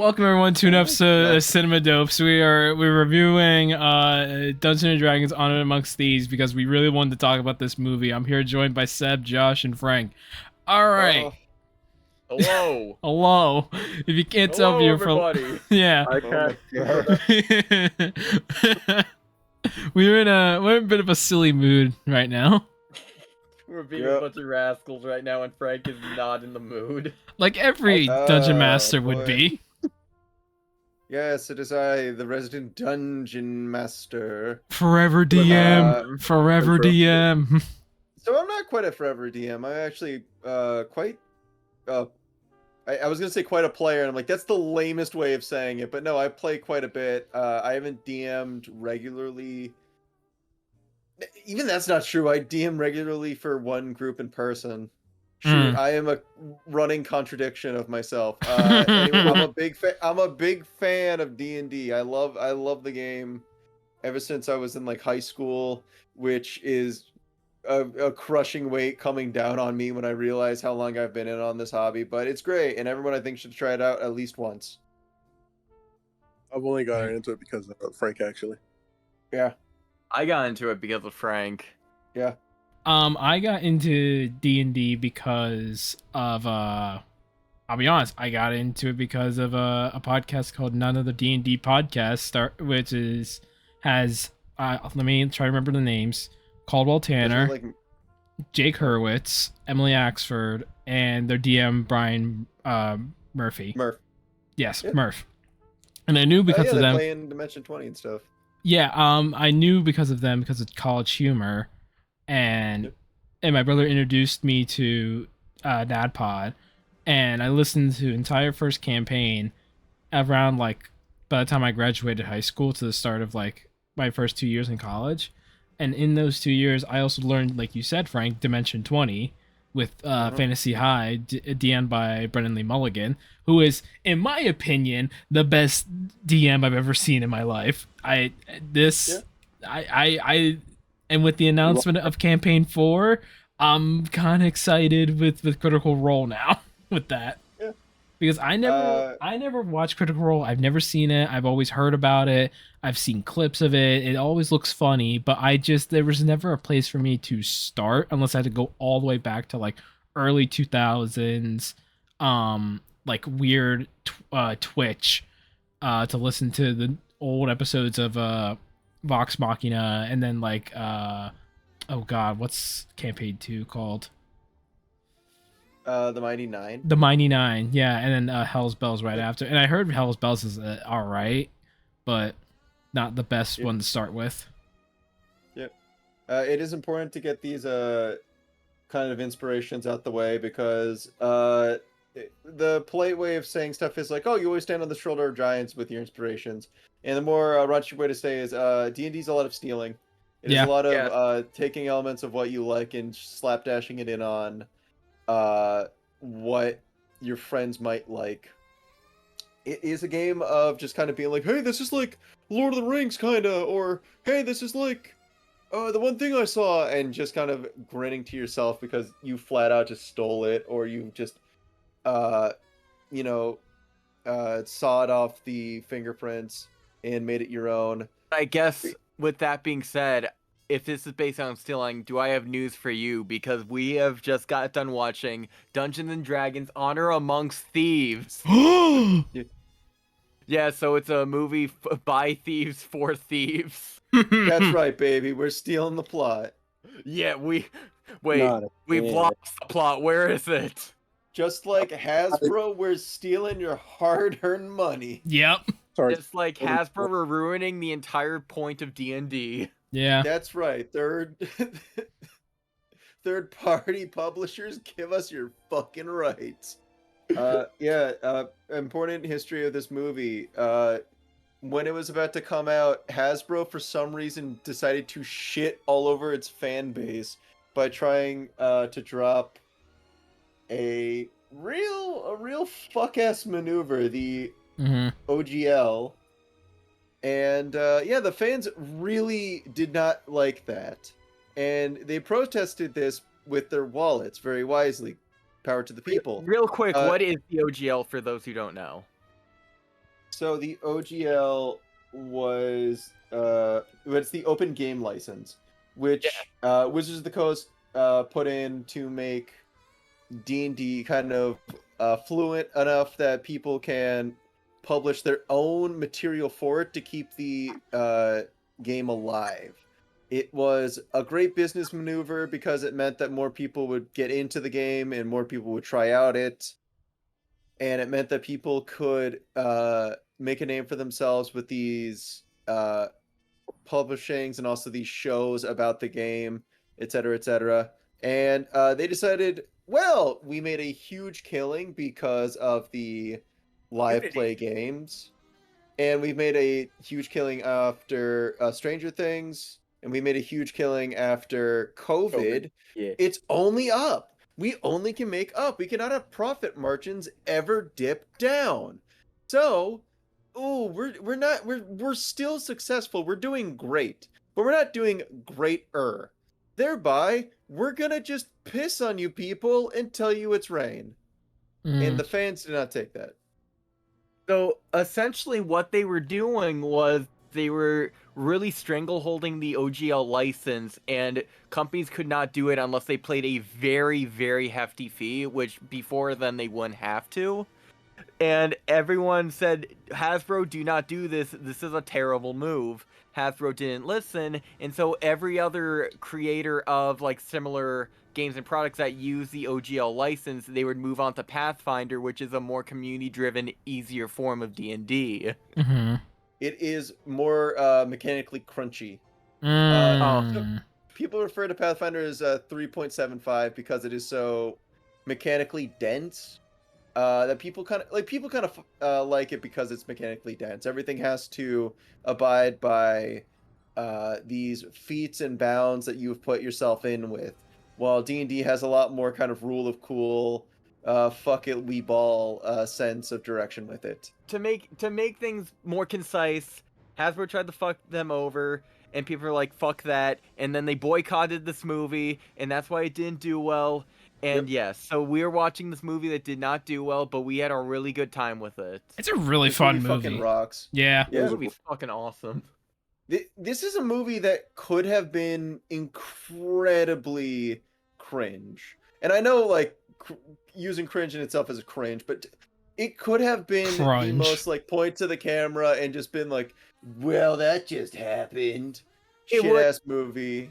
Welcome everyone to an episode of Cinema Dopes. We're reviewing Dungeons and Dragons: Honor Amongst Thieves because we really wanted to talk about this movie. I'm here joined by Seb, Josh, and Frank. All right. Hello. Hello. If you can't tell, Hello, you're everybody. yeah. I can't. we're in a bit of a silly mood right now. We're being a bunch of rascals right now, and Frank is not in the mood. Like every dungeon master would be. Yes, it is I, the resident dungeon master. Forever DM. Forever DM. So I'm not quite a forever DM. I'm actually quite I was gonna say quite a player, and I'm like, that's the lamest way of saying it, but no, I play quite a bit. I haven't DM'd regularly. Even that's not true. I DM regularly for one group in person. Shoot, I am a running contradiction of myself. Anyway, I'm a big fan of D&D. I love the game ever since I was in like high school, which is a crushing weight coming down on me when I realize how long I've been in on this hobby. But it's great, and everyone I think should try it out at least once. I've only gotten into it because of Frank, actually. Yeah. I got into it because of Frank. Yeah. I got into D&D because of I'll be honest, I got into it because of a podcast called None of the D&D Podcast, which has let me try to remember the names: Caldwell Tanner, Jake Hurwitz, Emily Axford, and their DM Brian Murphy. Murph. Yes, yep. Murph. And I knew because of them. They play in Dimension 20 and stuff. Yeah, I knew because of them because of College Humor, and my brother introduced me to NADPod, and I listened to the entire first campaign around like by the time I graduated high school to the start of like my first 2 years in college, and in those 2 years I also learned, like you said, Frank, Dimension 20 with Fantasy High, DM'd by Brendan Lee Mulligan, who is, in my opinion, the best DM I've ever seen in my life. And with the announcement of Campaign 4, I'm kind of excited with Critical Role now with that. Yeah. Because I never watched Critical Role. I've never seen it. I've always heard about it. I've seen clips of it. It always looks funny, but there was never a place for me to start unless I had to go all the way back to like early 2000s, like weird Twitch, to listen to the old episodes of Vox Machina, and then like oh god, what's Campaign 2 called? The Mighty Nine. The Mighty Nine, yeah, and then Hell's Bells right after. And I heard Hell's Bells is all right, but not the best one to start with. Yep. It is important to get these kind of inspirations out the way, because the polite way of saying stuff is like, oh, you always stand on the shoulder of giants with your inspirations. And the more raunchy way to say is D&D's a lot of stealing. It is a lot of taking elements of what you like and slapdashing it in on what your friends might like. It is a game of just kind of being like, hey, this is like Lord of the Rings kind of, or hey, this is like the one thing I saw, and just kind of grinning to yourself because you flat out just stole it, or you just sawed off the fingerprints and made it your own. I guess with that being said, if this is based on stealing, do I have news for you? Because we have just got done watching Dungeons and Dragons: Honor Amongst Thieves. Yeah, so it's a movie by thieves for thieves. That's right, baby. We're stealing the plot. Yeah, we've lost the plot. Where is it? Just like Hasbro, we're stealing your hard-earned money. Yep. Sorry. Just like Hasbro, we're ruining the entire point of D&D. Yeah. That's right. Third-party publishers, give us your fucking rights. Important history of this movie. When it was about to come out, Hasbro for some reason decided to shit all over its fan base by trying to drop a real fuck-ass maneuver, the OGL. And the fans really did not like that. And they protested this with their wallets very wisely. Power to the people. Real quick, what is the OGL for those who don't know? So the OGL was it's the open game license, which Wizards of the Coast put in to make D&D kind of fluent enough that people can publish their own material for it to keep the game alive. It was a great business maneuver because it meant that more people would get into the game and more people would try out it. And it meant that people could make a name for themselves with these publishings and also these shows about the game, et cetera, et cetera. And they decided, well, we made a huge killing because of the live play games, and we've made a huge killing after Stranger Things, and we made a huge killing after COVID. Yeah. It's only up. We only can make up. We cannot have profit margins ever dip down. So, we're still successful. We're doing great, but we're not doing greater. Thereby, we're gonna just piss on you people and tell you it's rain. And the fans did not take that. So essentially, what they were doing was they were really strangleholding the OGL license, and companies could not do it unless they paid a very, very hefty fee, which before then they wouldn't have to. And everyone said, Hasbro, do not do this. This is a terrible move. Hasbro didn't listen, and so every other creator of like similar games and products that use the OGL license, they would move on to Pathfinder, which is a more community-driven, easier form of D&D. Mm-hmm. It is more mechanically crunchy. Mm. People refer to Pathfinder as 3.75 because it is so mechanically dense. That people kind of like it because it's mechanically dense. Everything has to abide by these feats and bounds that you've put yourself in with. While D&D has a lot more kind of rule of cool, fuck it, we ball sense of direction with it. To make things more concise, Hasbro tried to fuck them over, and people are like, fuck that, and then they boycotted this movie, and that's why it didn't do well. And yes, so we were watching this movie that did not do well, but we had a really good time with it. It's a really This fun movie fucking rocks. Yeah. This movie's fucking awesome. This is a movie that could have been incredibly cringe. And I know, like, using cringe in itself is a cringe, but it could have been the most, like, point to the camera and just been like, well, that just happened. Shit-ass movie.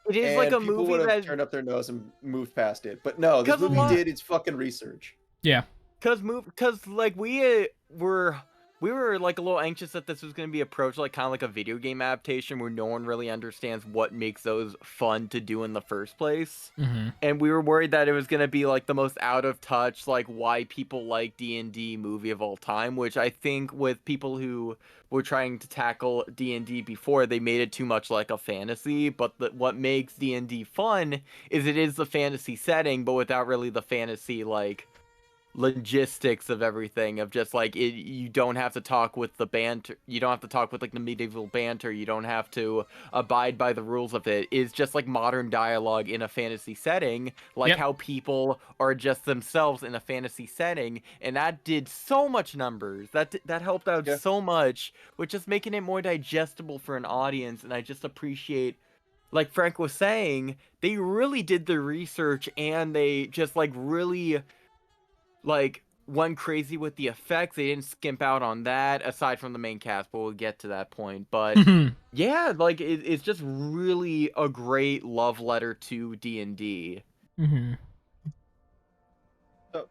It is and like a people movie would have that turned up their nose and moved past it. But no, this movie did its fucking research. Yeah. Cause like we were like a little anxious that this was going to be approached like kind of like a video game adaptation where no one really understands what makes those fun to do in the first place. Mm-hmm. And we were worried that it was going to be like the most out of touch, like why people like D&D movie of all time, which I think with people who were trying to tackle D&D before, they made it too much like a fantasy. But what makes D&D fun is it is the fantasy setting, but without really the fantasy like logistics of everything, of just like it, you don't have to talk with the banter, you don't have to talk with like the medieval banter, you don't have to abide by the rules of it. It's just like modern dialogue in a fantasy setting, like how people are just themselves in a fantasy setting, and that did so much numbers. That helped out so much with just making it more digestible for an audience. And I just appreciate, like Frank was saying, they really did the research, and they just like really like went crazy with the effects. They didn't skimp out on that, aside from the main cast, but we'll get to that point. But yeah, like it's just really a great love letter to D&D. Mm-hmm. So,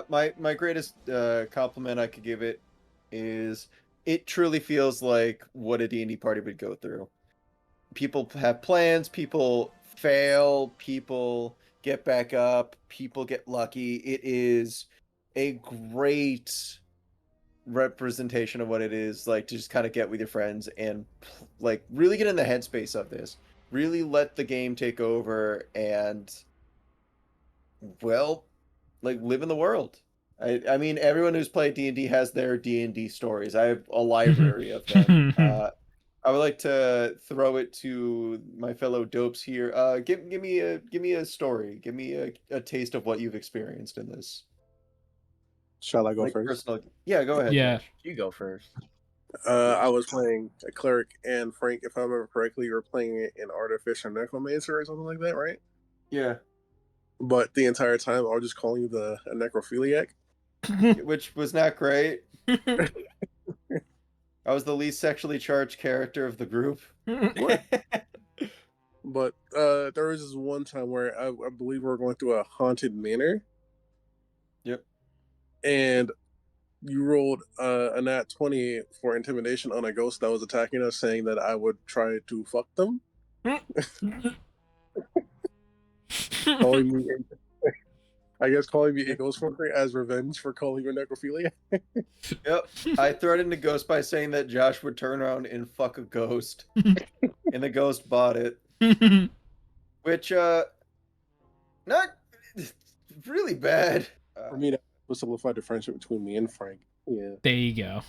my greatest compliment I could give it is it truly feels like what a D&D party would go through. People have plans, people fail, people get back up, people get lucky. It is a great representation of what it is like to just kind of get with your friends and like really get in the headspace of this. Really let the game take over and, well, like live in the world. I mean, everyone who's played D&D has their D&D stories. I have a library of them. I would like to throw it to my fellow dopes here. Give me a story. Give me a taste of what you've experienced in this. Shall I go Like first? personal. Yeah, go ahead. Yeah. Josh. You go first. I was playing a cleric, and Frank, if I remember correctly, you were playing an artificial necromancer or something like that, right? Yeah, But the entire time, I was just calling you a necrophiliac. which was not great. I was the least sexually charged character of the group. What? But there was this one time where I believe we were going through a haunted manor, Yep. and you rolled a nat 20 for intimidation on a ghost that was attacking us, saying that I would try to fuck them. calling me, I guess, calling me a ghost fucker as revenge for calling you a necrophilia. Yep. I threatened a ghost by saying that Josh would turn around and fuck a ghost. And the ghost bought it. Which not really bad. For me, that was solidified the friendship between me and Frank. Yeah. There you go.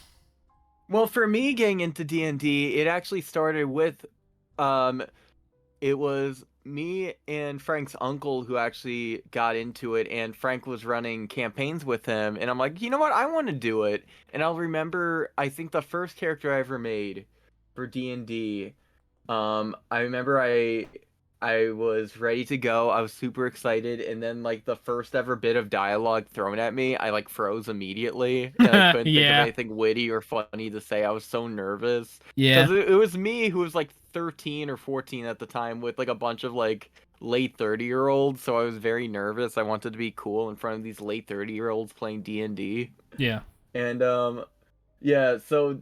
Well, for me, getting into D&D, it actually started with, it was me and Frank's uncle who actually got into it, and Frank was running campaigns with him, and I'm like, you know what, I want to do it. And I'll remember, I think the first character I ever made for D&D, I remember I was ready to go. I was super excited, and then like the first ever bit of dialogue thrown at me, I like froze immediately, and I couldn't think of Yeah. anything witty or funny to say. I was so nervous Yeah. because it was me who was like 13 or 14 at the time with like a bunch of like late 30-year-olds, so I was very nervous. I wanted to be cool in front of these late 30-year-olds playing D&D. Yeah. And yeah, so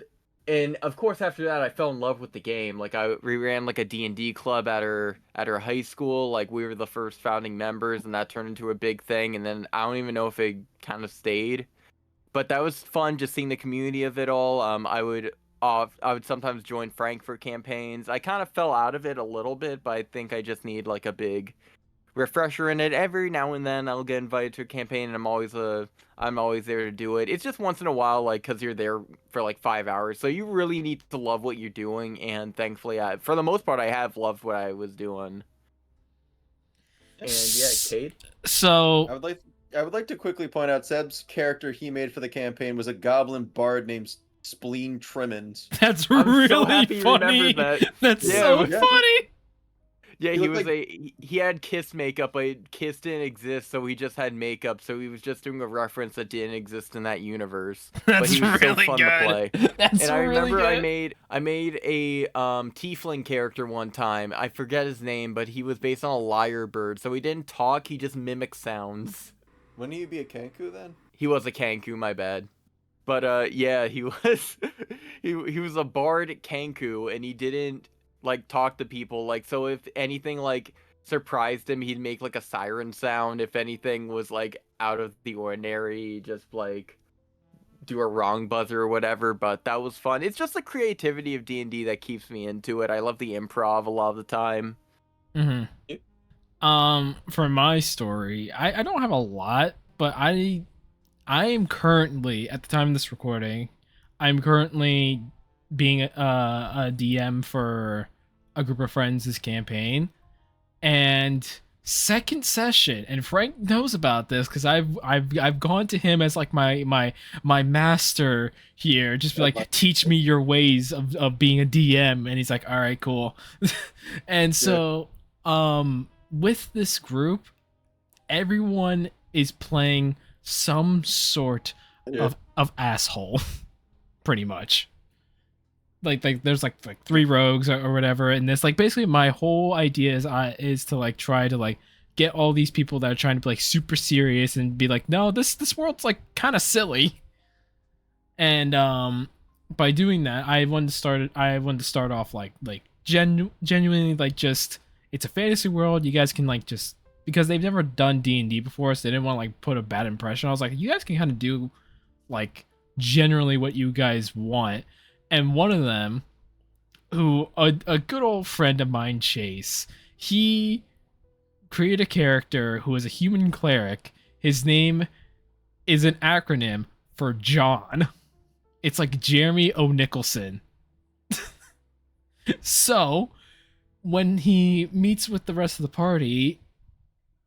and of course after that I fell in love with the game. Like we ran like a D&D club at her high school. Like we were the first founding members, and that turned into a big thing, and then I don't even know if it kind of stayed. But that was fun just seeing the community of it all. I would sometimes join Frank for campaigns. I kind of fell out of it a little bit, but I think I just need like a big refresher in it. Every now and then I'll get invited to a campaign, and I'm always there to do it. It's just once in a while, like, because you're there for like 5 hours, so you really need to love what you're doing. And thankfully, for the most part, I have loved what I was doing. And yeah, Cade. So I would like to quickly point out Seb's character he made for the campaign was a goblin bard named Spleen Trimmins. that's I'm so really happy you funny. remembered that. That's Yeah, so yeah. funny. Yeah, He he looked was he had Kiss makeup, but Kiss didn't exist, so he just had makeup. So he was just doing a reference that didn't exist in that universe. But That's he was really so fun to play. good. That's And I really remember good. I made a tiefling character one time. I forget his name, but he was based on a lyre bird. So he didn't talk, he just mimicked sounds. Wouldn't you be a Kanku then? He was a Kanku, my bad. But yeah, he was he was a bard Kanku, and he didn't like talk to people. Like, so if anything like surprised him, he'd make like a siren sound. If anything was like out of the ordinary, he'd just like do a wrong buzzer or whatever. But that was fun. It's just the creativity of D&D that keeps me into it. I love the improv a lot of the time. For my story, I don't have a lot, but I am currently, at the time of this recording, I'm currently being a DM for a group of friends this campaign, and second session, and Frank knows about this because I've gone to him as like my master here, just be like, teach me your ways of being a DM, and he's like, all right, cool. And so with this group, everyone is playing some sort of asshole, pretty much. Like there's like 3 rogues or whatever, and this like basically my whole idea is to like try to like get all these people that are trying to be like super serious and be like, no, this world's like kind of silly. And by doing that, I wanted to start off like genuinely like just, it's a fantasy world. You guys can like just, because they've never done D&D before, so they didn't want to like put a bad impression. I was like, you guys can kind of do like generally what you guys want. And one of them, who a good old friend of mine, Chase, he created a character who is a human cleric. His name is an acronym for John. It's like Jeremy O. Nicholson. So when he meets with the rest of the party,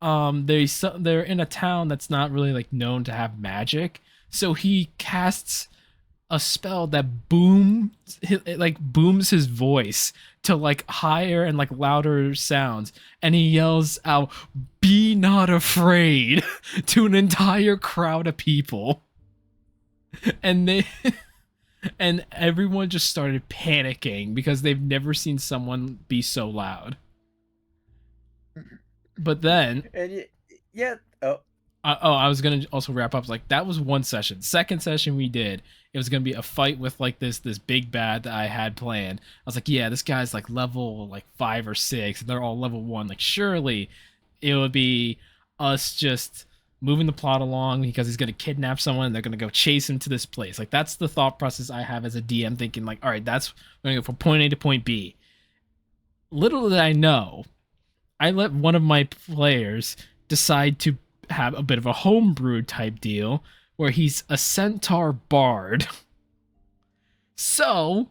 they're in a town that's not really like known to have magic. So he casts a spell that booms his voice to like higher and like louder sounds, and he yells out, "Be not afraid," to an entire crowd of people. And they and everyone just started panicking because they've never seen someone be so loud. But then, And yeah, oh, I was gonna also wrap up. Like that was one session. Second session we did, it was gonna be a fight with like this big bad that I had planned. I was like, yeah, this guy's like level like 5 or 6, and they're all level 1. Like surely it would be us just moving the plot along because he's gonna kidnap someone and they're gonna go chase him to this place. Like that's the thought process I have as a DM, thinking like, all right, that's we're gonna go from point A to point B. Little did I know, I let one of my players decide to have a bit of a homebrew type deal where he's a centaur bard. So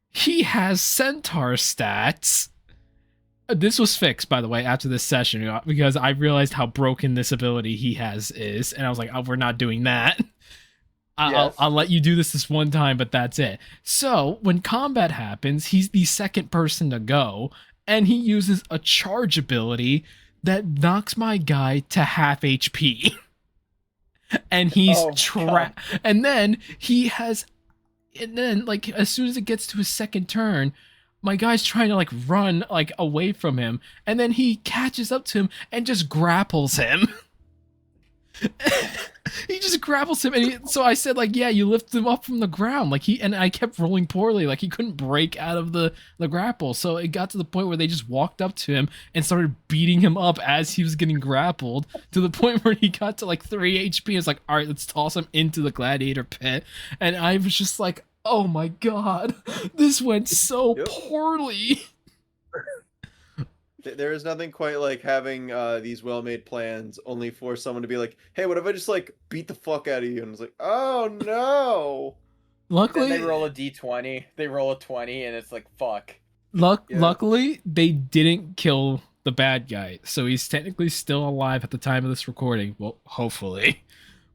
he has centaur stats. This was fixed, by the way, after this session because I realized how broken this ability he has is, and I was like, "Oh, we're not doing that. I'll let you do this one time, but that's it." So when combat happens, he's the second person to go, and he uses a charge ability that knocks my guy to half HP. And he's trapped. And then like as soon as it gets to his second turn, my guy's trying to like run like away from him, and then he catches up to him and just grapples him. He just grapples him, and so I said like, yeah, you lift him up from the ground, like and I kept rolling poorly, like he couldn't break out of the grapple. So it got to the point where they just walked up to him and started beating him up as he was getting grappled, to the point where he got to like 3 HP. It's like, all right, let's toss him into the gladiator pit. And I was just like, oh my god, this went so poorly. There is nothing quite like having these well-made plans only for someone to be like, hey, what if I just like beat the fuck out of you? And it's like, oh no. Luckily, then they roll a d20. They roll a 20, and it's like, fuck. Luckily, they didn't kill the bad guy, so he's technically still alive at the time of this recording. Well, hopefully.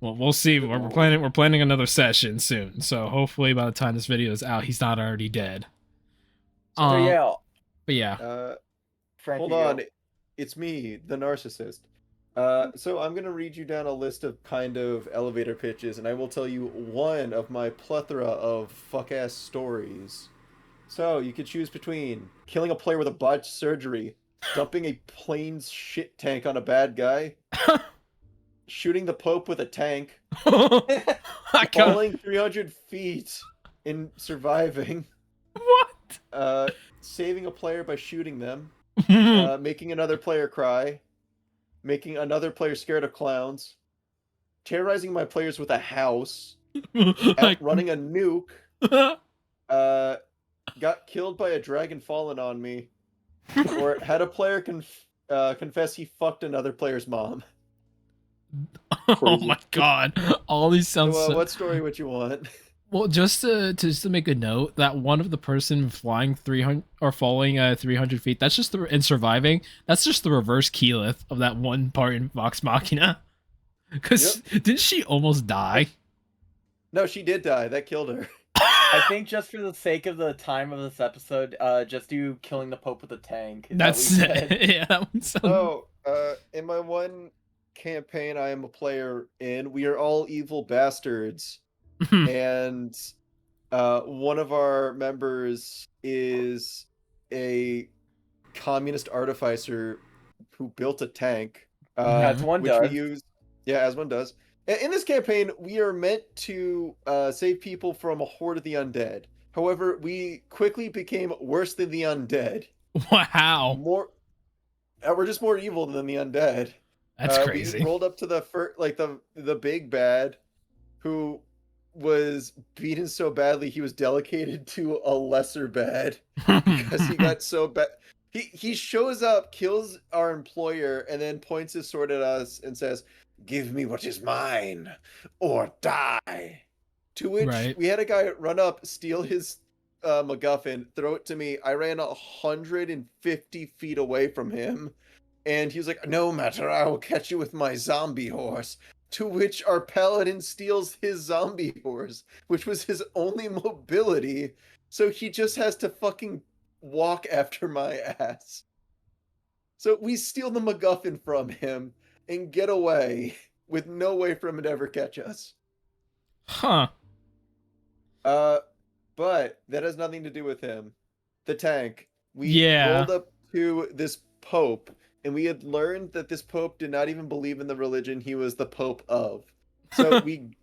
Well, we'll see. We're planning another session soon, so hopefully by the time this video is out, he's not already dead. So yeah. But yeah. Frankie, hold on. It's me, the narcissist. So I'm going to read you down a list of kind of elevator pitches, and I will tell you one of my plethora of fuck-ass stories. So you could choose between killing a player with a botched surgery, dumping a plane's shit tank on a bad guy, shooting the Pope with a tank, falling 300 feet and surviving, saving a player by shooting them, making another player cry, making another player scared of clowns, terrorizing my players with a house, outrunning a nuke, got killed by a dragon fallen on me, or had a player confess he fucked another player's mom. Oh my god! All these sounds. So, what story would you want? Well, just to make a note, that one of the person flying 300 or falling 300 feet, that's just and surviving. That's just the reverse Keyleth of that one part in Vox Machina. Because didn't she almost die? No, she did die. That killed her. I think just for the sake of the time of this episode, just do killing the Pope with a tank. That's yeah. That one sounds... Oh, in my one campaign I am a player in, we are all evil bastards. And one of our members is a communist artificer who built a tank. As one does. We use, as one does. In this campaign, we are meant to save people from a horde of the undead. However, we quickly became worse than the undead. Wow. We're just more evil than the undead. That's crazy. We rolled up to the big bad, who was beaten so badly he was delegated to a lesser bad because he got so bad. He shows up, kills our employer, and then points his sword at us and says, "Give me what is mine, or die." To which we had a guy run up, steal his MacGuffin, throw it to me. I ran 150 feet away from him, and he was like, "No matter, I will catch you with my zombie horse." To which our paladin steals his zombie horse, which was his only mobility, so he just has to fucking walk after my ass. So we steal the MacGuffin from him and get away with no way for him to ever catch us. Huh. But that has nothing to do with him. The tank. We Yeah. rolled up to this pope, and we had learned that this pope did not even believe in the religion he was the pope of. So we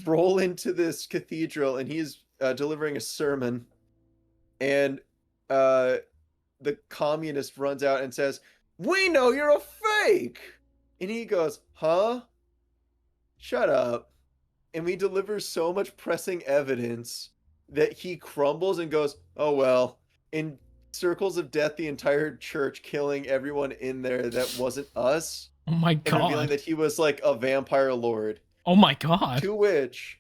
roll into this cathedral, and he's delivering a sermon, and the communist runs out and says, "We know you're a fake!" And he goes, "Huh? Shut up." And we deliver so much pressing evidence that he crumbles and goes, "Oh well," and circles of death the entire church, killing everyone in there that wasn't us, Oh my and revealing god. that he was like a vampire lord. Oh my god. To which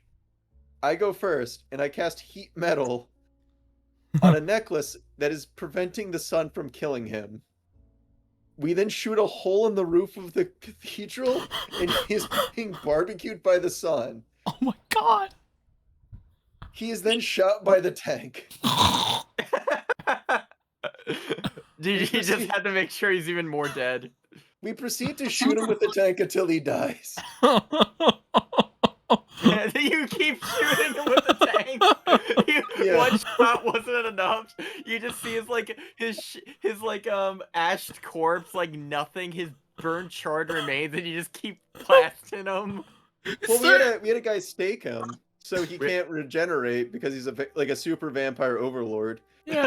I go first, and I cast heat metal on a necklace that is preventing the sun from killing him. We then shoot a hole in the roof of the cathedral, and he is being barbecued by the sun. Oh my god. He is then shot by the tank. Dude, you just had to make sure he's even more dead. We proceed to shoot him with the tank until he dies. You keep shooting him with the tank. Yeah. One shot wasn't enough. You just see his ashed corpse like nothing. His burnt charred remains, and you just keep blasting him. Well, we had a guy stake him, so he can't regenerate because he's like a super vampire overlord. Yeah.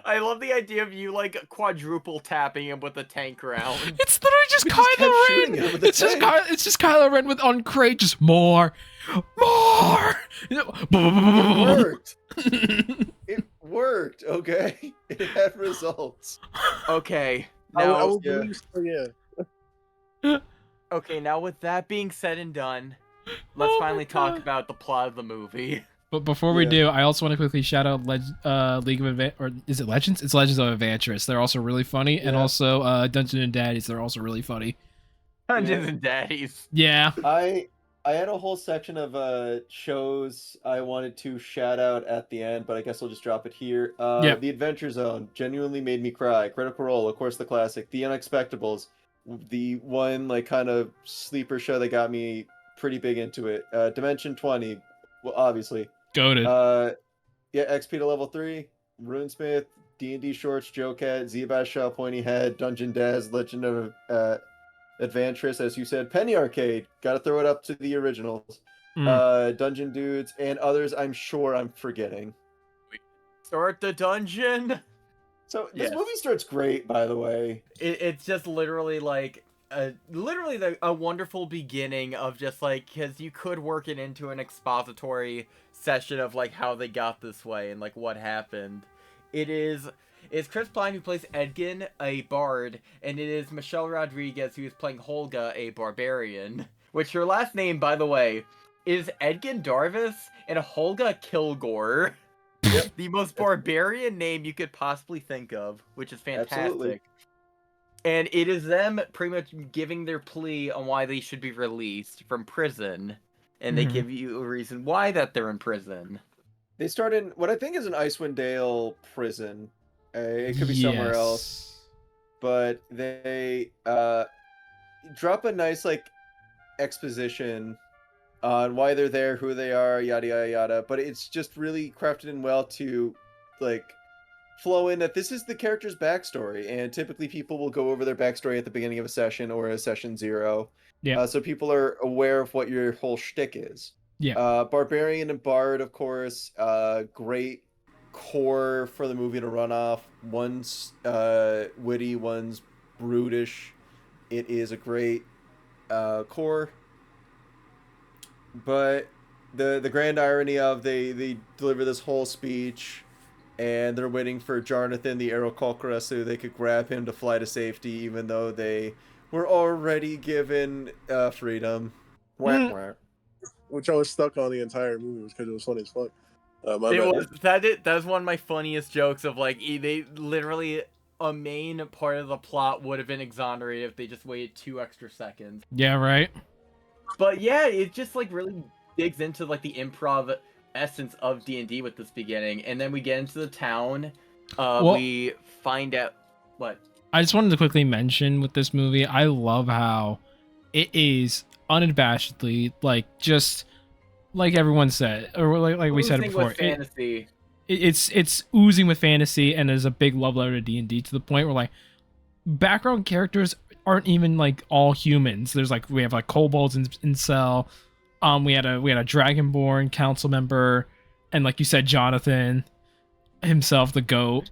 I love the idea of you like quadruple tapping him with the tank round. It's literally just We just kept Kylo shooting Ren. him with the tank. It's just Kylo Ren with on crate, just more. It worked. It worked. Okay, it had results. Okay. I Now, would believe so, yeah. okay. Now, with that being said and done, let's Oh my finally talk God. about the plot of the movie. But before we Yeah. do, I also want to quickly shout out League of or is it Legends? It's Legends of Adventurous. They're also really funny, and Yeah. also Dungeon and Daddies. They're also really funny. Dungeons and Daddies. Yeah. I had a whole section of shows I wanted to shout out at the end, but I guess I'll just drop it here. Yep. The Adventure Zone genuinely made me cry. Critical Role, of course, the classic. The Unexpectables, the one like kind of sleeper show that got me pretty big into it. Dimension 20, well, obviously. Goated. Yeah, XP to level 3, Runesmith, D&D Shorts, Joe Cat, Zbash Shell, Pointy Head, Dungeon Daz, Legend of Adventurous, as you said, Penny Arcade. Got to throw it up to the originals. Dungeon Dudes and others. I'm sure I'm forgetting. Start the dungeon. So this Yes. movie starts great, by the way. It's just literally like a wonderful beginning of just like, because you could work it into an expository session of like how they got this way and like what happened. It's Chris Pine who plays Edgin, a bard, and it is Michelle Rodriguez who is playing Holga, a barbarian. Which her last name, by the way, is Edgin Darvis and Holga Kilgore. Yep. The most barbarian name you could possibly think of, which is fantastic. Absolutely. And it is them pretty much giving their plea on why they should be released from prison. And they Mhm. give you a reason why that they're in prison. They start in what I think is an Icewind Dale prison. It could be somewhere else. But they drop a nice like exposition on why they're there, who they are, yada yada yada. But it's just really crafted in well to like flow in that this is the character's backstory, and typically people will go over their backstory at the beginning of a session or a session 0. Yeah. So people are aware of what your whole shtick is. Yeah. Barbarian and Bard, of course, great core for the movie to run off. One's witty, one's brutish. It is a great core. But the grand irony of they deliver this whole speech, and they're waiting for Jonathan the Aarakocra so they could grab him to fly to safety, even though they were already given freedom. Whack, whack. Which I was stuck on the entire movie because it was funny as fuck. My bad. That was one of my funniest jokes of like they literally a main part of the plot would have been exonerated if they just waited 2 extra seconds. Yeah, right. But yeah, it just like really digs into like the improv essence of D&D with this beginning, and then we get into the town. Well- We find out what. I just wanted to quickly mention with this movie, I love how it is unabashedly like just like everyone said, or like we said Oozing before, with fantasy. it's oozing with fantasy, and there's a big love letter to D&D to the point where like background characters aren't even like all humans. There's like we have like kobolds in Cell. We had a Dragonborn council member, and like you said, Jonathan himself, the goat.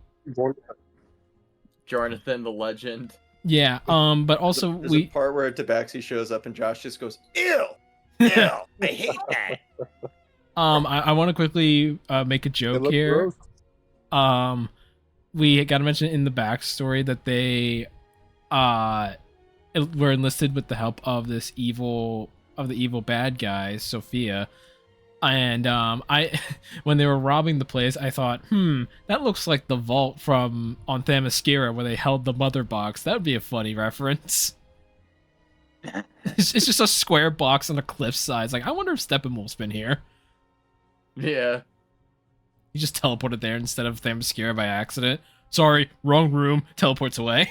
Jonathan the legend. Yeah. But also There's a part where Tabaxi shows up and Josh just goes, "Ew, ew, I hate that." I want to quickly make a joke here. Gross. We got to mention in the backstory that they were enlisted with the help of the evil bad guy, Sophia. And I when they were robbing the place, I thought, that looks like the vault from on Themyscira where they held the mother box. That would be a funny reference. It's just a square box on a cliffside. It's like, I wonder if Steppenwolf's been here. Yeah. You just teleported there instead of Themyscira by accident. Sorry, wrong room. Teleports away.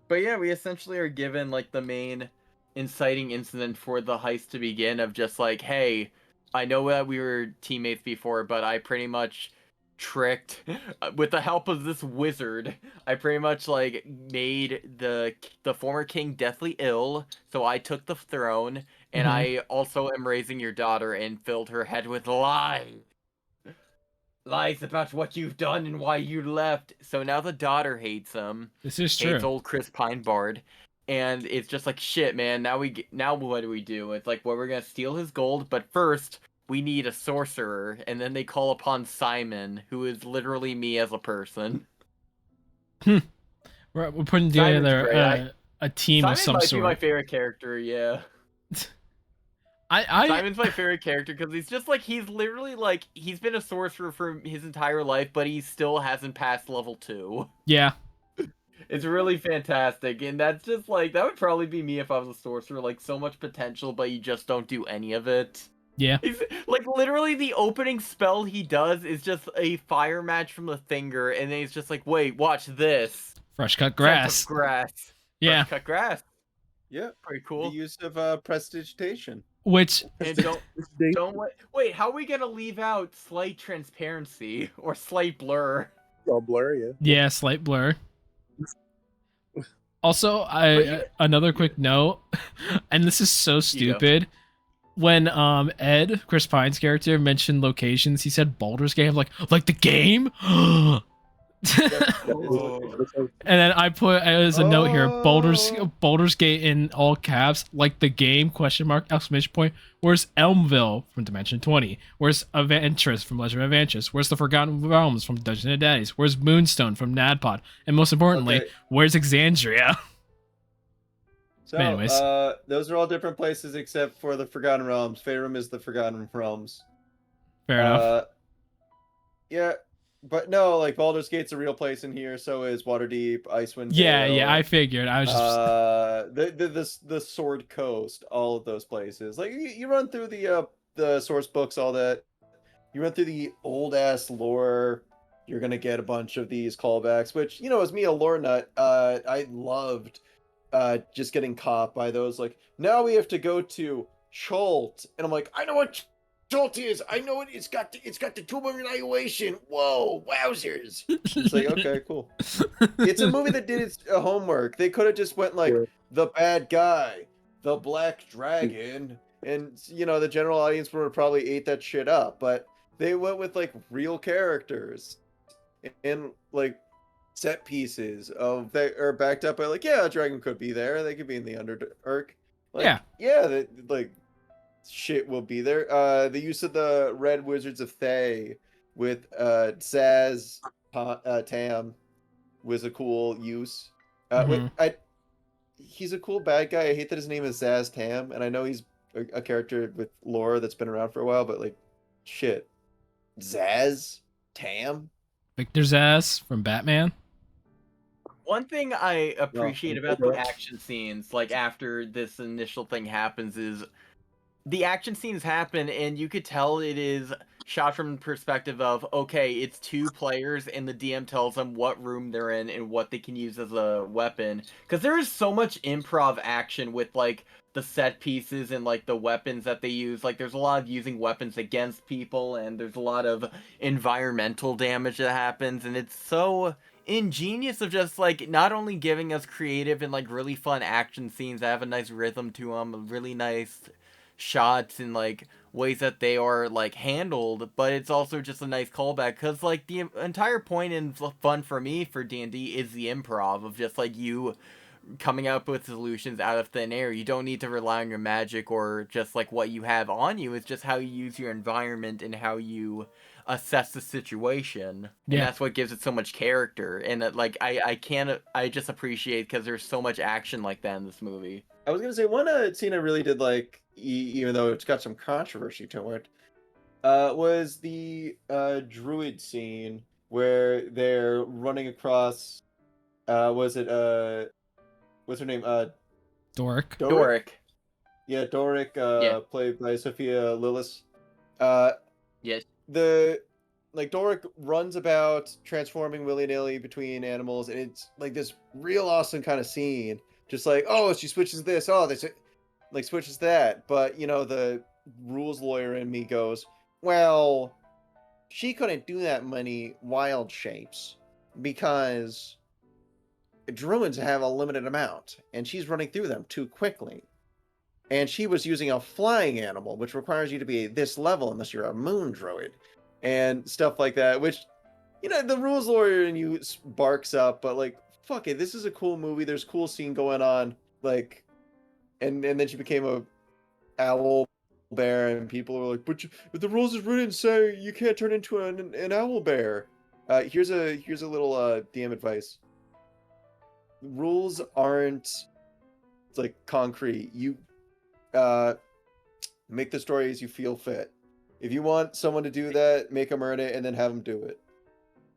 But yeah, we essentially are given like the main inciting incident for the heist to begin of just like, hey, I know that we were teammates before, but I pretty much tricked with the help of this wizard. I pretty much like made the former king deathly ill, so I took the throne, and I also am raising your daughter and filled her head with lies. Lies about what you've done and why you left. So now the daughter hates him. This is Hates true. old Chris Pinebard. And it's just like, shit, man, now what do we do? It's like, well, we're gonna steal his gold, but first, we need a sorcerer. And then they call upon Simon, who is literally me as a person. We're putting Simon's together great. a team Simon of some might sort. be my favorite character, yeah. Simon's my favorite character because he's just like, he's literally like, he's been a sorcerer for his entire life, but he still hasn't passed level 2. Yeah. It's really fantastic, and that's just like, that would probably be me if I was a sorcerer. Like, so much potential, but you just don't do any of it. Yeah. He's, like, literally the opening spell he does is just a fire match from the finger, and then he's just like, wait, watch this. Fresh cut grass. Scent of grass. Yeah. Fresh cut grass. Yeah, Pretty cool. the use of prestidigitation. Which And don't wait, how are we gonna leave out slight transparency or slight blur? Oh, blur, yeah. yeah, slight blur. Also, another quick note, and this is so stupid. When Ed, Chris Pine's character, mentioned locations, he said Baldur's Gate. I'm like the game? And then I put as a note here, Baldur's Gate in all caps, like the game, question mark, exclamation point. Where's Elmville from Dimension 20? Where's Avantris from Legend of Avantris? Where's the Forgotten Realms from Dungeon of Daddies? Where's Moonstone from NADPOD? And most importantly, where's Exandria? So, anyways. Those are all different places except for the Forgotten Realms. Faerûn is the Forgotten Realms. Fair enough. Yeah, but no, like Baldur's Gate's a real place in here. So is Waterdeep, Icewind Dale. Yeah, I figured. I was just the Sword Coast, all of those places. Like you run through the source books, all that. You run through the old ass lore. You're gonna get a bunch of these callbacks, which, you know, as me a lore nut, I loved just getting caught by those. Like, now we have to go to Chult, and I'm like, I know what Chult is. I know it. It's got the Tomb of Annihilation. Whoa, wowzers! It's like, okay, cool. It's a movie that did its homework. They could have just went like the bad guy, the black dragon, and, you know, the general audience would have probably ate that shit up. But they went with like real characters and like set pieces of that are backed up by like, yeah, a dragon could be there. They could be in the Underdark. Like, yeah, like shit will be there. The use of the Red Wizards of Thay with Zaz Tam was a cool use. He's a cool bad guy. I hate that his name is Zaz Tam, and I know he's a character with lore that's been around for a while, but like, shit, Zaz Tam. Victor Zsasz from Batman. One thing I appreciate about the Derk. action scenes, like after this initial thing happens, is the action scenes happen and you could tell it is shot from the perspective of, okay, it's two players and the DM tells them what room they're in and what they can use as a weapon. Because there is so much improv action with like the set pieces and like the weapons that they use. Like there's a lot of using weapons against people and there's a lot of environmental damage that happens, and it's so ingenious of just like not only giving us creative and like really fun action scenes that have a nice rhythm to them, really nice shots and like ways that they are like handled, but it's also just a nice callback because like the entire point and fun for me for D&D is the improv of just like you coming up with solutions out of thin air. You don't need to rely on your magic or just like what you have on you. It's just how you use your environment and how you assess the situation. And Yeah. that's what gives it so much character. And like I just appreciate because there's so much action like that in this movie. I was gonna say one scene I really did like, even though it's got some controversy to it, was the druid scene where they're running across. Was it what's her name? Dork. Doric. Yeah, Doric. Yeah. Played by Sophia Lillis. Uh, Yes. the like Doric runs about transforming willy-nilly between animals, and it's like this real awesome kind of scene. Just like, oh, she switches this, oh, this like switches that. But you know, the rules lawyer in me goes, well, she couldn't do that many wild shapes because druids have a limited amount, and she's running through them too quickly. And she was using a flying animal, which requires you to be this level unless you're a moon druid, and stuff like that. Which, you know, the rules lawyer in you barks up, but like, fuck it, this is a cool movie. There's a cool scene going on, like, and then she became a owl bear, and people were like, but the rules is written say you can't turn into an owl bear. Here's a little DM advice. Rules aren't like concrete. You make the story as you feel fit. If you want someone to do that, make them earn it and then have them do it.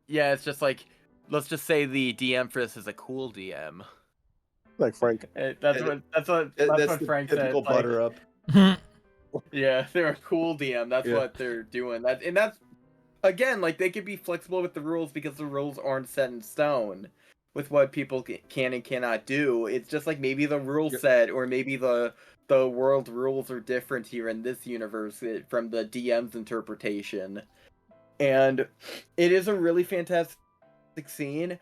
Yeah, it's just like, let's just say the DM for this is a cool DM. Like Frank. That's what That's the Frank typical said. Like, butter up. yeah, they're a cool DM. That's Yeah. what they're doing. And that's again, like they could be flexible with the rules because the rules aren't set in stone with what people can and cannot do. It's just like maybe the rule set or maybe the world rules are different here in this universe from the DM's interpretation. And it is a really fantastic scene,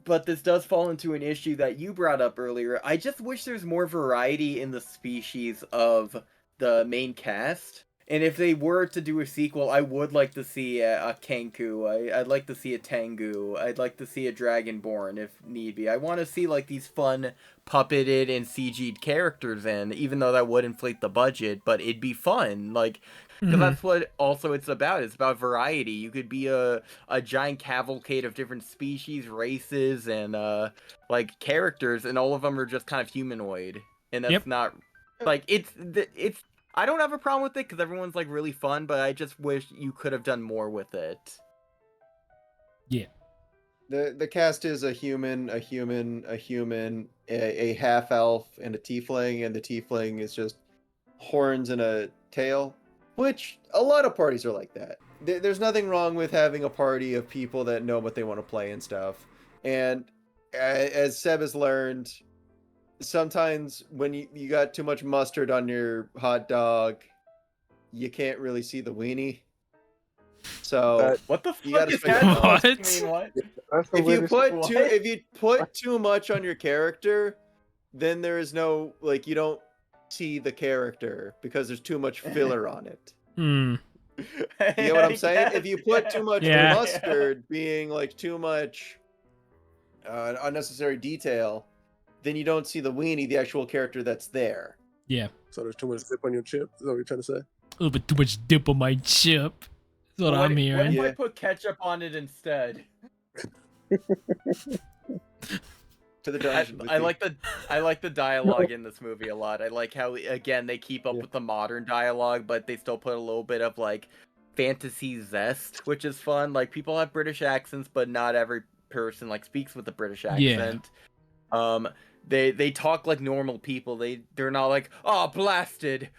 but this does fall into an issue that you brought up earlier. I just wish there's more variety in the species of the main cast. And if they were to do a sequel, I would like to see a Kenku. I'd like to see a Tengu. I'd like to see a Dragonborn if need be. I want to see like these fun puppeted and CG'd characters in, even though that would inflate the budget, but it'd be fun. Like, because that's what also it's about. It's about variety. You could be a giant cavalcade of different species, races, and like characters, and all of them are just kind of humanoid. And that's not like it's. I don't have a problem with it because everyone's like really fun, but I just wish you could have done more with it. Yeah. The cast is a human, a half elf, and a tiefling, and the tiefling is just horns and a tail, which a lot of parties are like that. There's nothing wrong with having a party of people that know what they want to play and stuff. And as Seb has learned, sometimes when you got too much mustard on your hot dog, you can't really see the weenie. So what the you fuck gotta is spend that? What? I mean, what? if you put too much on your character, then there is no like you don't see the character because there's too much filler on it. You know what I'm saying? If you put too much mustard, being like too much unnecessary detail, then you don't see the weenie, the actual character that's there. Yeah. So there's too much dip on your chip? Is that what you're trying to say? A little bit too much dip on my chip. That's what I'm hearing. What if I put ketchup on it instead? To the dungeon. I like the dialogue in this movie a lot. I like how again they keep up with the modern dialogue, but they still put a little bit of like fantasy zest, which is fun. Like people have British accents, but not every person like speaks with a British Yeah. accent. They talk like normal people. They're not like, oh, blasted.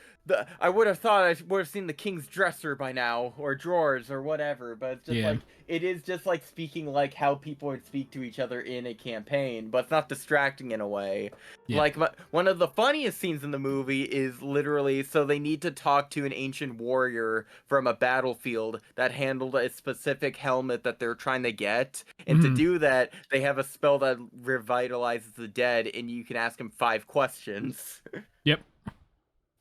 I would have thought I would have seen the king's dresser by now, or drawers, or whatever. But it's just Yeah. like it is just like speaking like how people would speak to each other in a campaign, but it's not distracting in a way. Yeah. Like one of the funniest scenes in the movie is literally so they need to talk to an ancient warrior from a battlefield that handled a specific helmet that they're trying to get, and to Mhm. do that, they have a spell that revitalizes the dead, and you can ask him 5 questions. Yep.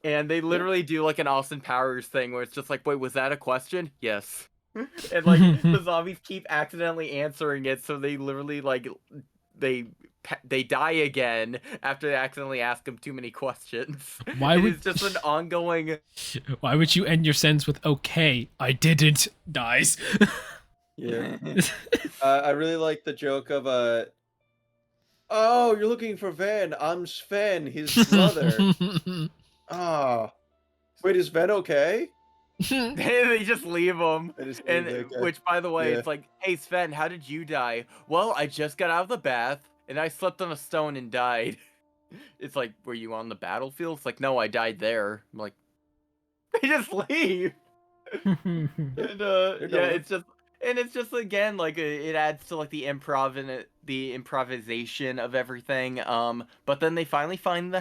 And they literally do like an Austin Powers thing where it's just like, wait, was that a question? Yes. And like the zombies keep accidentally answering it, so they literally like they die again after they accidentally ask them too many questions. Why would It's just an ongoing. Why would you end your sentence with "Okay, I didn't" dies? Yeah. I really like the joke of oh, you're looking for Van. I'm Sven, his brother. Ah. Wait, is Sven okay? They just leave him. I just And leave that guy. which, by the way, Yeah. it's like, hey Sven, how did you die? Well, I just got out of the bath and I slept on a stone and died. It's like, were you on the battlefield? It's like, no, I died there. I'm like, they just leave. And They're yeah, going. it's just again like it adds to like the improv and the improvisation of everything. But then they finally find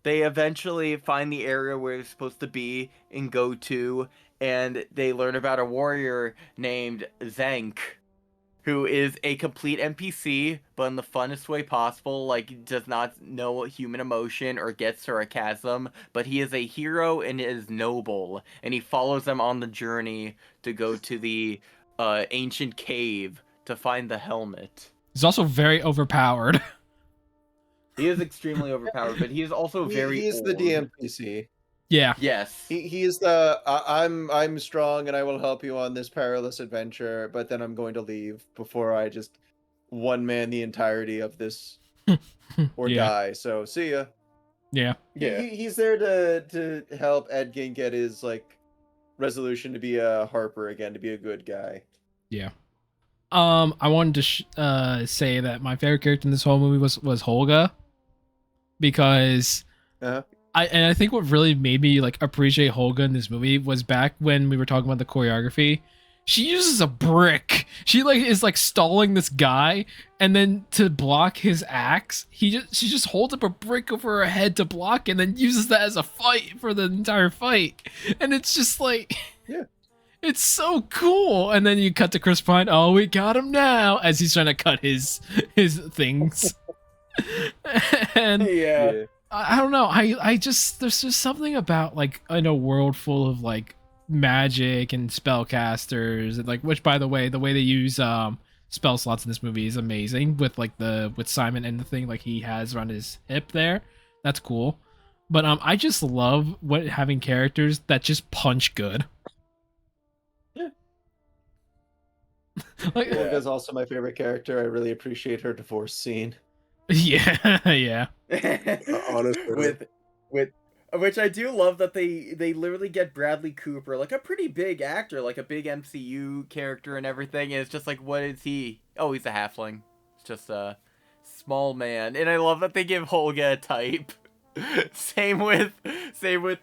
they eventually find the area where they're supposed to be and go to, and they learn about a warrior named Zank, who is a complete NPC, but in the funnest way possible. Like, does not know human emotion or get sarcasm, but he is a hero and is noble, and he follows them on the journey to go to the ancient cave to find the helmet. He's also very overpowered. He is extremely overpowered, but he is also very He's old. the DMPC. Yeah. Yes. He's the I'm strong and I will help you on this perilous adventure, but then I'm going to leave before I just one man the entirety of this or Yeah. die. So see ya. Yeah. Yeah. He's there to help Edgin get his like resolution to be a Harper again, to be a good guy. Yeah. I wanted to say that my favorite character in this whole movie was Holga, because Uh-huh. I think what really made me like appreciate Holga in this movie was back when we were talking about the choreography. She uses a brick. She like is like stalling this guy, and then to block his axe, she just holds up a brick over her head to block, and then uses that as a fight for the entire fight. And it's just like, Yeah. It's so cool. And then you cut to Chris Pine. Oh, we got him now, as he's trying to cut his things. And Yeah. I don't know. I just there's just something about like in a world full of like magic and spellcasters, and like, which by the way they use spell slots in this movie is amazing, with like with Simon and the thing like he has around his hip there. That's cool. But I just love having characters that just punch good. Yeah. Like, Olga's also my favorite character. I really appreciate her divorce scene. yeah, yeah. Honestly. with which I do love that they literally get Bradley Cooper, like a pretty big actor, like a big MCU character and everything, and it's just like, what is he? Oh, he's a halfling. It's just a small man. And I love that they give Holga a type. Same with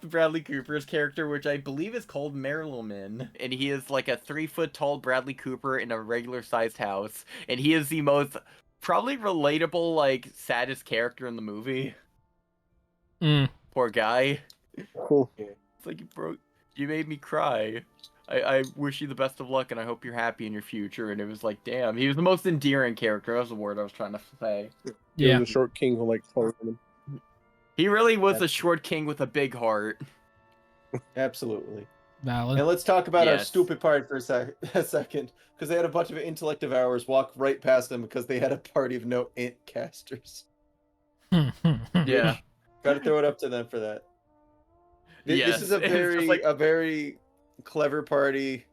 Bradley Cooper's character, which I believe is called Merliman, and he is like a 3-foot tall Bradley Cooper in a regular sized house, and he is the most probably relatable, like, saddest character in the movie. Poor guy. Cool. It's like, you made me cry. I wish you the best of luck, and I hope you're happy in your future. And it was like, damn, he was the most endearing character. That was the word I was trying to say. He Yeah. was a short king who like followed him. He really was a short king with a big heart. Absolutely. Valid. And let's talk about our Yes. stupid part for a second, because they had a bunch of intellect devourers walk right past them because they had a party of no int casters. Yeah. Got to throw it up to them for that. This Yes, is a it's just very like- a very clever party.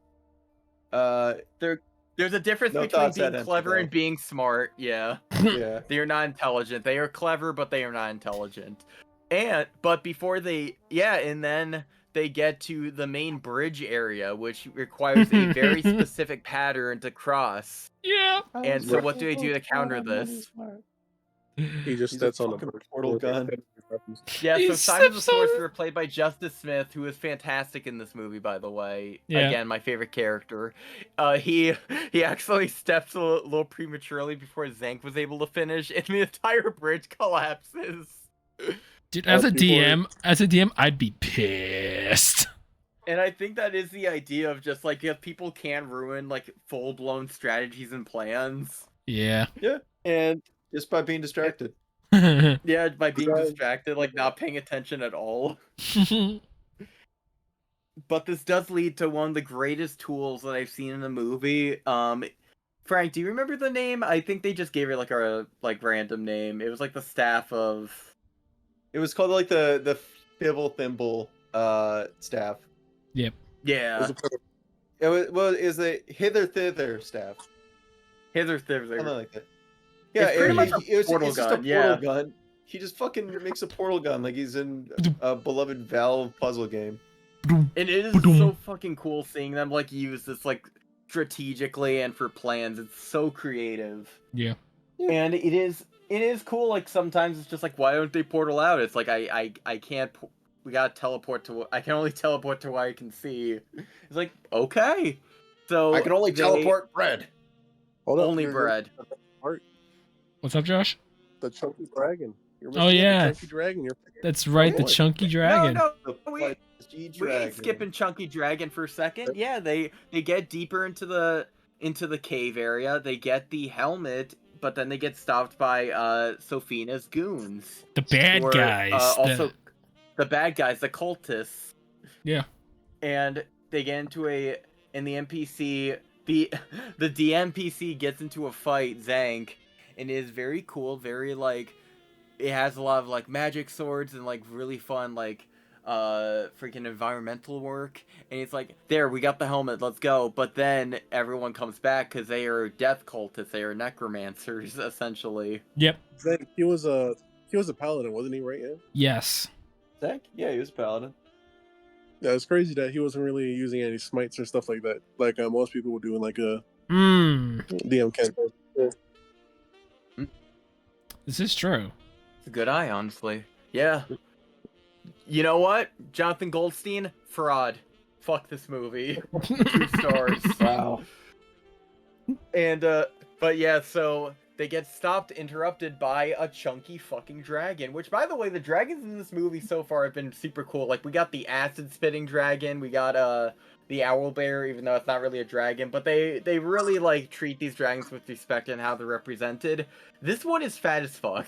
There's a difference No between thoughts being at clever Empty, and being smart. Yeah. Yeah. They are not intelligent. They are clever, but they are not intelligent. But before and then they get to the main bridge area, which requires a very specific pattern to cross. Yeah. And so what do they do to counter this? He just He's a steps on the fucking bridge. portal gun. Yeah, He so Simon the steps on Sorcerer, played by Justice Smith, who is fantastic in this movie, by the way. Yeah. Again, my favorite character. He actually steps a little prematurely before Zank was able to finish, and the entire bridge collapses. Dude, as a Before- DM, I'd be pissed. And I think that is the idea of just like, if people can ruin like full blown strategies and plans. Yeah. And Just by being distracted. yeah, by being Yeah. distracted, like not paying attention at all. But this does lead to one of the greatest tools that I've seen in a movie. Frank, do you remember the name? I think they just gave it like a random name. It was like the staff of. It was called like the Fibble Thimble staff. Yep. Yeah, It was the Hither Thither staff. Hither Something Thither. like that. Yeah, It's pretty much a it's portal just a gun, portal yeah. gun. He just fucking makes a portal gun like he's in a beloved Valve puzzle game. And it is so fucking cool seeing them like use this like strategically and for plans. It's so creative. Yeah. And it is cool. Like sometimes it's just like, why don't they portal out? It's like I can't. We gotta teleport to. I can only teleport to where I can see. It's like, okay, so I can only they- teleport bread. Hold up, only you're- bread. What's up, Josh? The chunky dragon. You're Oh, missing the yeah. chunky dragon. You're That's right, the boy. chunky dragon. No, The we G we ain't Dragon. skipping Chunky Dragon for a second. Yeah, they get deeper into the cave area. They get the helmet, but then they get stopped by Sofina's goons. The bad Or, guys. also, the bad guys, the cultists. Yeah. And they get into the NPC, the DMPC gets into a fight, Zank, and it is very cool, very like, it has a lot of like magic swords and like really fun like freaking environmental work, and it's like, there, we got the helmet, let's go. But then everyone comes back because they are death cultists, they are necromancers essentially. Yep. Zach, he was a paladin, wasn't he? Right? Yeah. Yes. Zach? Yeah, he was a paladin. Yeah, it's crazy that he wasn't really using any smites or stuff like that, like most people would do in like a DM campaign. Yeah. This is true. It's a good eye, honestly. Yeah. You know what? Jonathan Goldstein, fraud. Fuck this movie. 2 stars. Wow. And but yeah, so they get interrupted by a chunky fucking dragon. Which, by the way, the dragons in this movie so far have been super cool. Like, we got the acid spitting dragon, we got the owl bear, even though it's not really a dragon, but they really like treat these dragons with respect and how they're represented. This one is fat as fuck.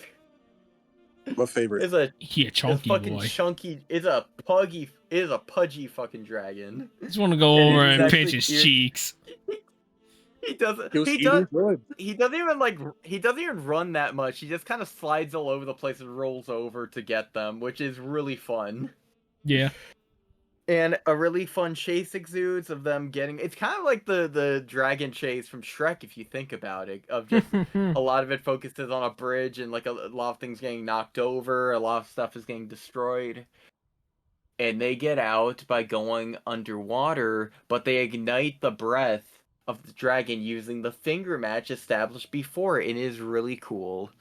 My favorite. It's a Chunky fucking boy. chunky. It's a pudgy fucking dragon. Just want to go And over he's and pinch actually his cute. cheeks. He doesn't. He was He eating does. good. He doesn't even run that much. He just kind of slides all over the place and rolls over to get them, which is really fun. Yeah. And a really fun chase exudes of them getting. It's kind of like the dragon chase from Shrek, if you think about it. Of just a lot of it focuses on a bridge and like a lot of things getting knocked over. A lot of stuff is getting destroyed. And they get out by going underwater, but they ignite the breath of the dragon using the finger match established before. It is really cool.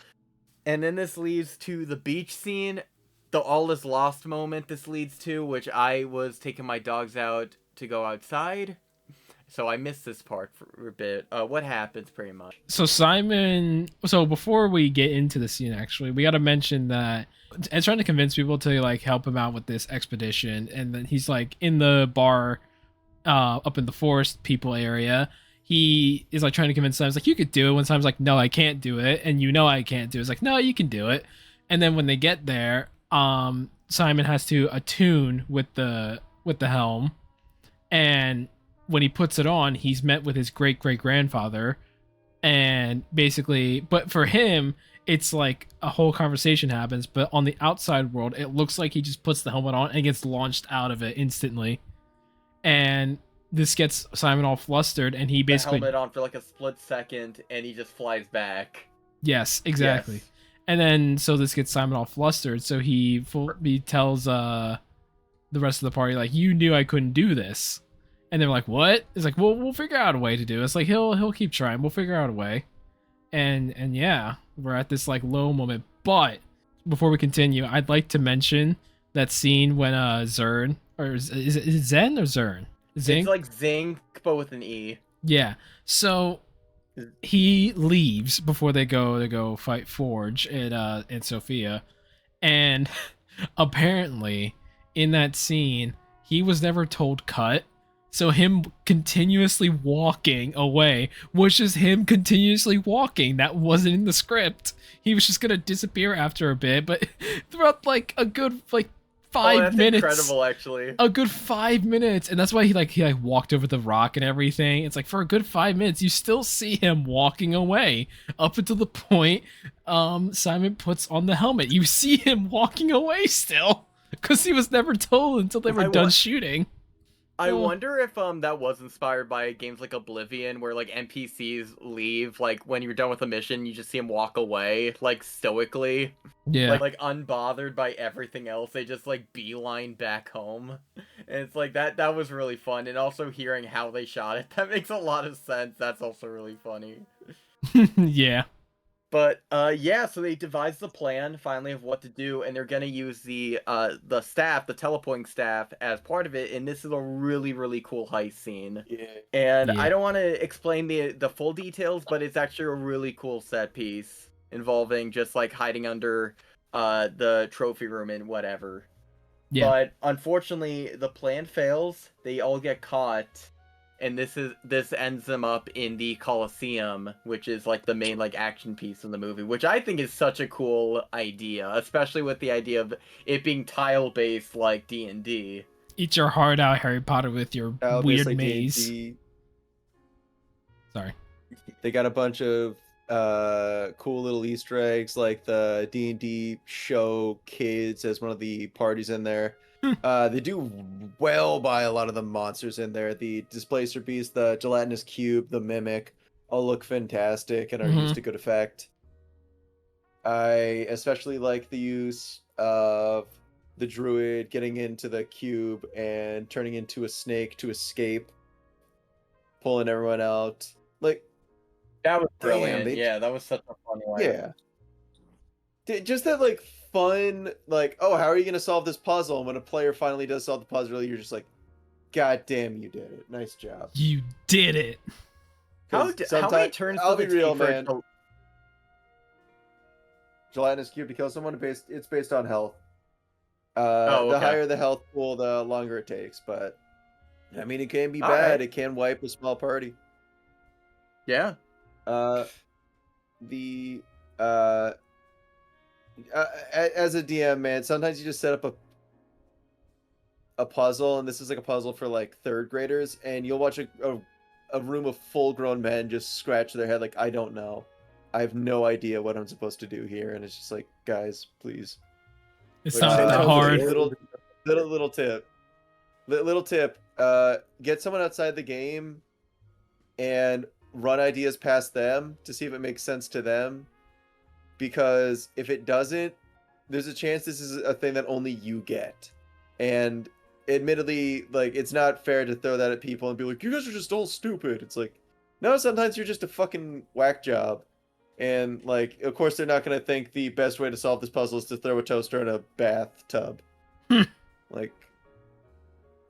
And then this leads to the beach scene. The all is lost moment this leads to, which I was taking my dogs out to go outside. So I missed this part for a bit. What happens pretty much? So before we get into the scene, actually, we got to mention that Ed's trying to convince people to like help him out with this expedition, and then he's like in the bar up in the forest people area. He is like trying to convince Simon's like, you could do it. When Simon's like, no, I can't do it, and you know I can't do it. It's like, no, you can do it. And then when they get there, Simon has to attune with the helm, and when he puts it on, he's met with his great-great-grandfather, and basically, but for him, it's like a whole conversation happens, but on the outside world, it looks like he just puts the helmet on and gets launched out of it instantly. And this gets Simon all flustered, and he basically... The helmet on for like a split second, and he just flies back. Yes, exactly. Yes. And then, so this gets Simon all flustered, so he tells the rest of the party, like, you knew I couldn't do this. And they're like, what? It's like, well, we'll figure out a way to do it. It's like, he'll keep trying. We'll figure out a way. And yeah, we're at this like low moment. But before we continue, I'd like to mention that scene when Zern, or is it Zen or Zern? Zing? It's like Zing, but with an E. Yeah. So he leaves before they go fight Forge in Sophia, and apparently in that scene he was never told cut. So him continuously walking away was just him continuously walking. That wasn't in the script. He was just gonna disappear after a bit, but throughout like a good like 5 minutes. Incredible, actually. A good 5 minutes, and that's why he walked over the rock and everything. It's like for a good 5 minutes, you still see him walking away up until the point Simon puts on the helmet. You see him walking away still because he was never told until they were done shooting. I wonder if that was inspired by games like Oblivion, where like NPCs leave, like when you're done with a mission, you just see them walk away, like stoically, like unbothered by everything else. They just like beeline back home, and it's like that was really fun. And also hearing how they shot it, that makes a lot of sense. That's also really funny. Yeah. But yeah, so they devised the plan finally of what to do, and they're gonna use the staff, the teleporting staff, as part of it. And this is a really, really cool heist scene. Yeah. And I don't want to explain the full details, but it's actually a really cool set piece involving just like hiding under the trophy room and whatever. Yeah. But unfortunately, the plan fails. They all get caught. And this ends them up in the Coliseum, which is like the main like action piece in the movie, which I think is such a cool idea, especially with the idea of it being tile based like D&D. Eat your heart out, Harry Potter, with your weird maze. D&D. Sorry. They got a bunch of cool little Easter eggs, like the D&D show kids as one of the parties in there. They do well by a lot of the monsters in there. The Displacer Beast, the Gelatinous Cube, the Mimic all look fantastic and are used to good effect. I especially like the use of the Druid getting into the cube and turning into a snake to escape, pulling everyone out. Like, that was brilliant. Yeah, that was such a funny one. Yeah. Just that, like, fun, like, oh, how are you going to solve this puzzle? And when a player finally does solve the puzzle, you're just like, God damn, you did it. Nice job. You did it. How many turns I'll be real, man. Gelatinous Cube to kill someone, it's based on health. The higher the health pool, the longer it takes. But, I mean, it can be bad. Right. It can wipe a small party. Yeah. As a DM, man, sometimes you just set up a puzzle, and this is like a puzzle for like third graders, and you'll watch a room of full-grown men just scratch their head like, I don't know. I have no idea what I'm supposed to do here, and it's just like, guys, please. It's not that hard. Little tip. Little tip. Get someone outside the game and run ideas past them to see if it makes sense to them. Because if it doesn't, there's a chance this is a thing that only you get. And admittedly, like, it's not fair to throw that at people and be like, you guys are just all stupid. It's like, no, sometimes you're just a fucking whack job. And, like, of course they're not going to think the best way to solve this puzzle is to throw a toaster in a bathtub. Like,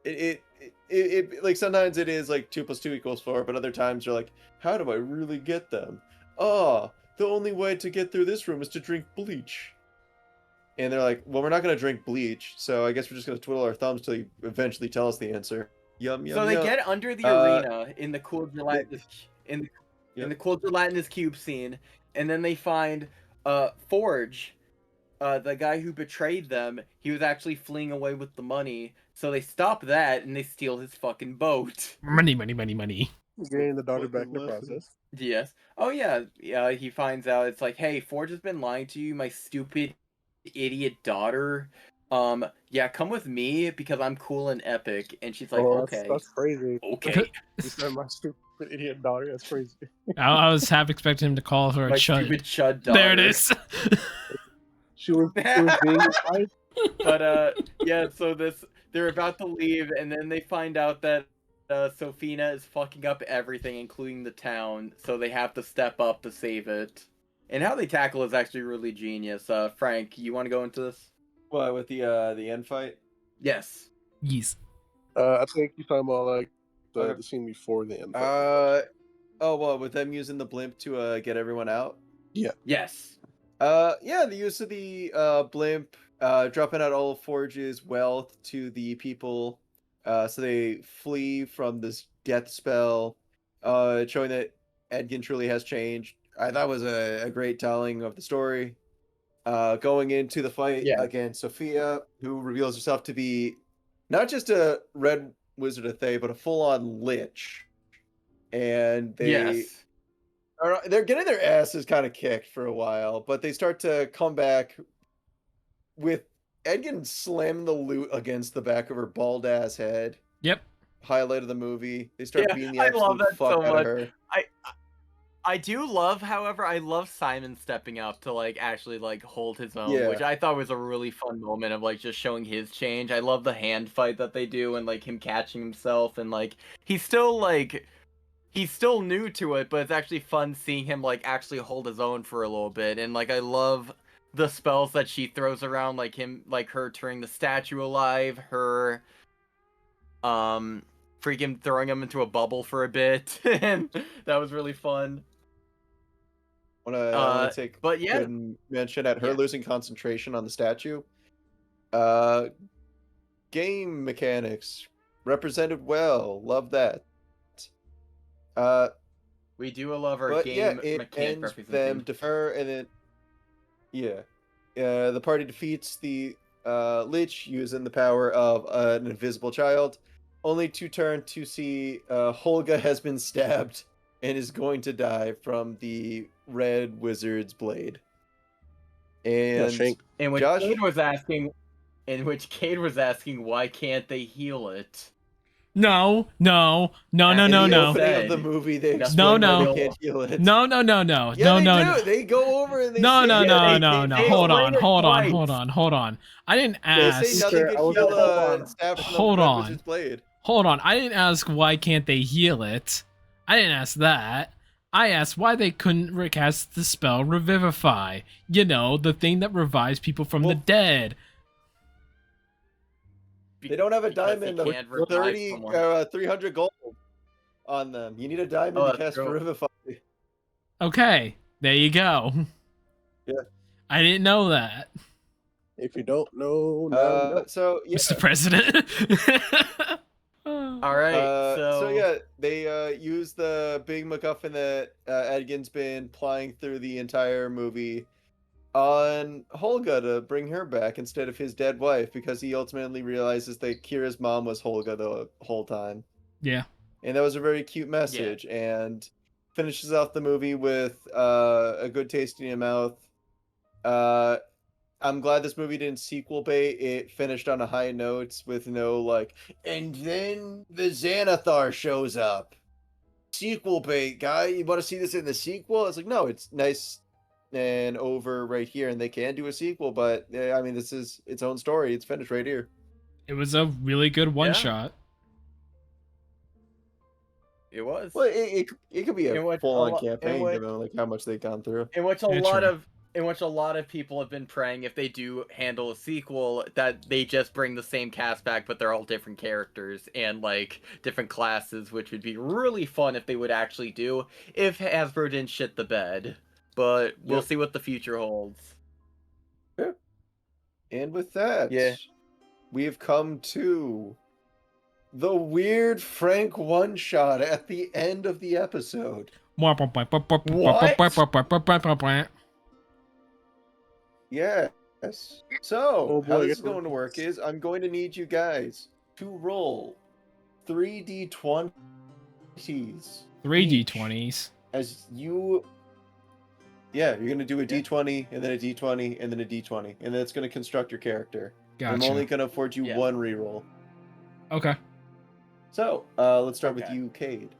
it like, sometimes it is, like, 2 + 2 = 4, but other times you're like, how do I really get them? Oh, the only way to get through this room is to drink bleach. And they're like, well, we're not going to drink bleach, so I guess we're just going to twiddle our thumbs till you eventually tell us the answer. Yum, yum, So they get under the arena in the cool gelatinous, in the cool gelatinous cube scene, and then they find Forge, the guy who betrayed them. He was actually fleeing away with the money, so they stop that and they steal his fucking boat. Money. Getting the daughter back in the process. Yes. Oh yeah. Yeah. He finds out it's like, hey, Forge has been lying to you, my stupid, idiot daughter. Yeah, come with me because I'm cool and epic. And she's like, okay. That's crazy. Okay. You said my stupid idiot daughter. That's crazy. I was half expecting him to call her a chud. Stupid chud daughter. There it is. She was being excited. But yeah, so they're about to leave, and then they find out that Sofina is fucking up everything, including the town. So they have to step up to save it. And how they tackle is actually really genius. Frank, you want to go into this? What, with the end fight? Yes. Yes. I think you're talking about like Okay. the scene before the end. fight. Oh, well, with them using the blimp to get everyone out? Yes. Yeah, the use of the blimp, dropping out all of Forge's wealth to the people, so they flee from this death spell, showing that Edgin truly has changed. I thought was a great telling of the story. Going into the fight Yeah. against Sophia, who reveals herself to be not just a red wizard of Thay, but a full-on lich. And Yes. they're getting their asses kind of kicked for a while, but they start to come back with Edgin slamming the loot against the back of her bald ass head. Yep. Highlight of the movie. They start Yeah, beating the I love absolute that fuck so out much. of her. I do love, however, I love Simon stepping up to like actually like hold his own, Yeah. which I thought was a really fun moment of like just showing his change. I love the hand fight that they do and like him catching himself and like he's still new to it, but it's actually fun seeing him like actually hold his own for a little bit. And like I love the spells that she throws around, like her turning the statue alive, her freaking throwing him into a bubble for a bit, and that was really fun. I want to take but yeah, good mention at her yeah. losing concentration on the statue. Game mechanics represented well. Love that. We do love our But yeah, game it mechanic ends them representation. defer, and then the party defeats the Lich using the power of an invisible child, only to turn to see Holga has been stabbed and is going to die from the red wizard's blade. And Shank. In which Josh? Cade was asking, why can't they heal it? No. In the opening of the Said. movie, they No, explain why no. they can't heal it. No. Yeah, no, they no. do. They go over and they No, say no, that no, no. they Hold on, explain it hold on, twice. hold on. I didn't They ask. say nothing Sure, could I was- heal Hold on. stab from Hold the red on. wizard's blade. Hold on. I didn't ask why can't they heal it. I didn't ask that. I asked why they couldn't recast the spell Revivify. You know, the thing that revives people from the Well, dead. They don't have a Because he diamond of can't revive 30, someone. 300 gold on them. You need a diamond Oh, to that's cast true. Revivify. Okay, there you go. Yeah. I didn't know that, If you don't know, now you know. So yeah. Mr. President. All right, So yeah, they use the big MacGuffin that Edgin's been plying through the entire movie on Holga to bring her back instead of his dead wife, because he ultimately realizes that Kira's mom was Holga the whole time. Yeah. And that was a very cute message, and finishes off the movie with a good taste in your mouth. I'm glad this movie didn't sequel bait. It finished on a high note with no like, and then the Xanathar shows up. Sequel bait, guy. You want to see this in the sequel? It's like, no, it's nice and over right here, and they can do a sequel, but I mean, this is its own story. It's finished right here. It was a really good one shot. It was. Well, it could be a full-on campaign, which, given like how much they've gone through. In which a lot of people have been praying, if they do handle a sequel, that they just bring the same cast back, but they're all different characters and like different classes, which would be really fun if they would actually do, if Hasbro didn't shit the bed. But we'll see what the future holds. Yeah. And with that, we have come to the weird Frank one-shot at the end of the episode. What? Yes. So, how boy, this is going to work is I'm going to need you guys to roll 3d20s. 3d20s. As you... Yeah, you're going to do a d20, and then a d20, and then a d20. And then it's going to construct your character. Gotcha. I'm only going to afford you one reroll. Okay. So, let's start with you, Cade.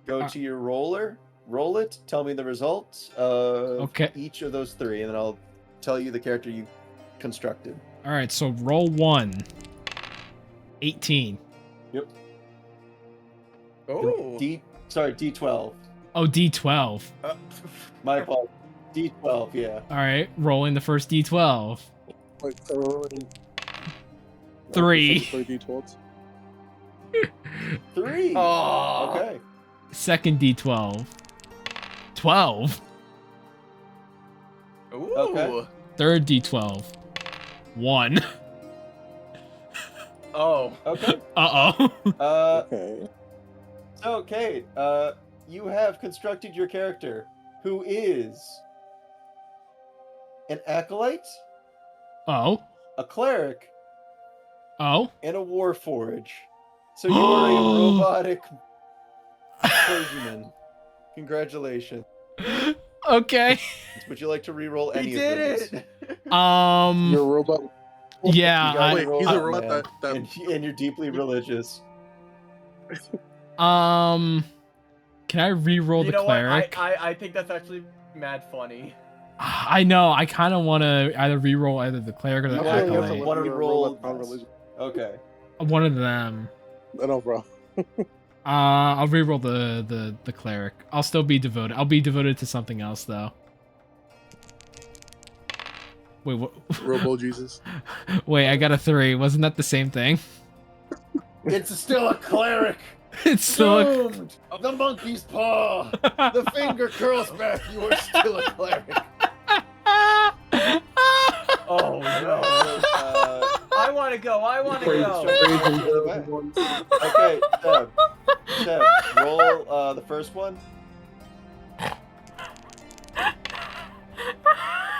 Go to your roller, roll it, tell me the results of each of those three, and then I'll tell you the character you constructed. All right, so roll 1. 18. Yep. Oh. D12. Oh, D12. My apologies. D12, yeah. All right, rolling the first D12. Like, rolling 3. 3d12s. 3. Oh. Okay. Second D12. 12. Ooh. Okay. Third D12. 1. Oh. Okay. Uh-oh. Okay. So, Cade, you have constructed your character, who is an acolyte, Oh. a cleric, Oh. and a warforge. So you are a robotic clergyman. Congratulations. Okay. Would you like to re-roll any He of did those? it. You're a robot. Yeah. You gotta Wait, roll he's a that, robot man. that And you're deeply religious. Can I re-roll You the know what? cleric? I think that's actually mad funny. I know. I kind of want to either re-roll either the cleric or I the feel like you have to acolyte. let Wanna you're a roll robot this. non-religious. Okay. One of them. I know, bro. I'll re-roll the cleric. I'll still be devoted. I'll be devoted to something else though. Wait, what? Robo Jesus. Wait, I got a 3. Wasn't that the same thing? It's still a cleric! It's still a... Doomed! The monkey's paw! The finger curls back, you are still a cleric! Oh no. I want to go. I want to go. Okay, Seb, roll the first one.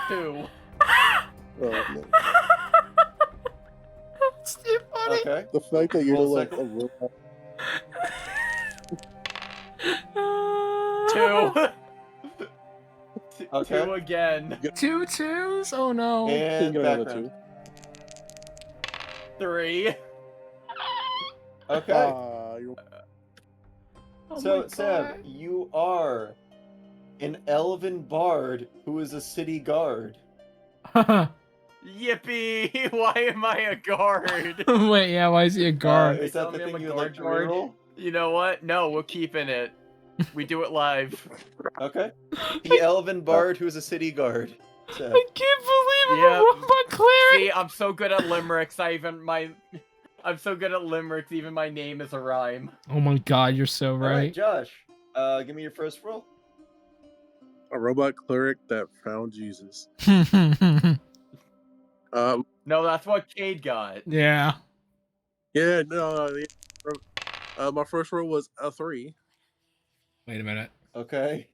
2. Oh, man. It's too funny. Okay. The fact that you're Roll like second. a robot. 2. Okay. 2 again. 2 2s? Oh no. And Get another background. 3. Okay. You're... Oh So, my Seb, God. you are an elven bard who is a city guard. Yippee! Why am I a guard? Wait, yeah, why is he a guard? Is Tell that the me I'm thing a you would like to guard? reroll? You know what? No, we're keeping it. We do it live. Okay. The elven bard who is a city guard. Seb. I can't believe I'm Yep. a robot cleric. See, I'm so good at limericks. I'm so good at limericks. Even my name is a rhyme. Oh my god, you're so All right, right. Josh. Give me your first roll. A robot cleric that found Jesus. No, that's what Cade got. Yeah. Yeah, no. My first roll was a 3. Wait a minute. Okay.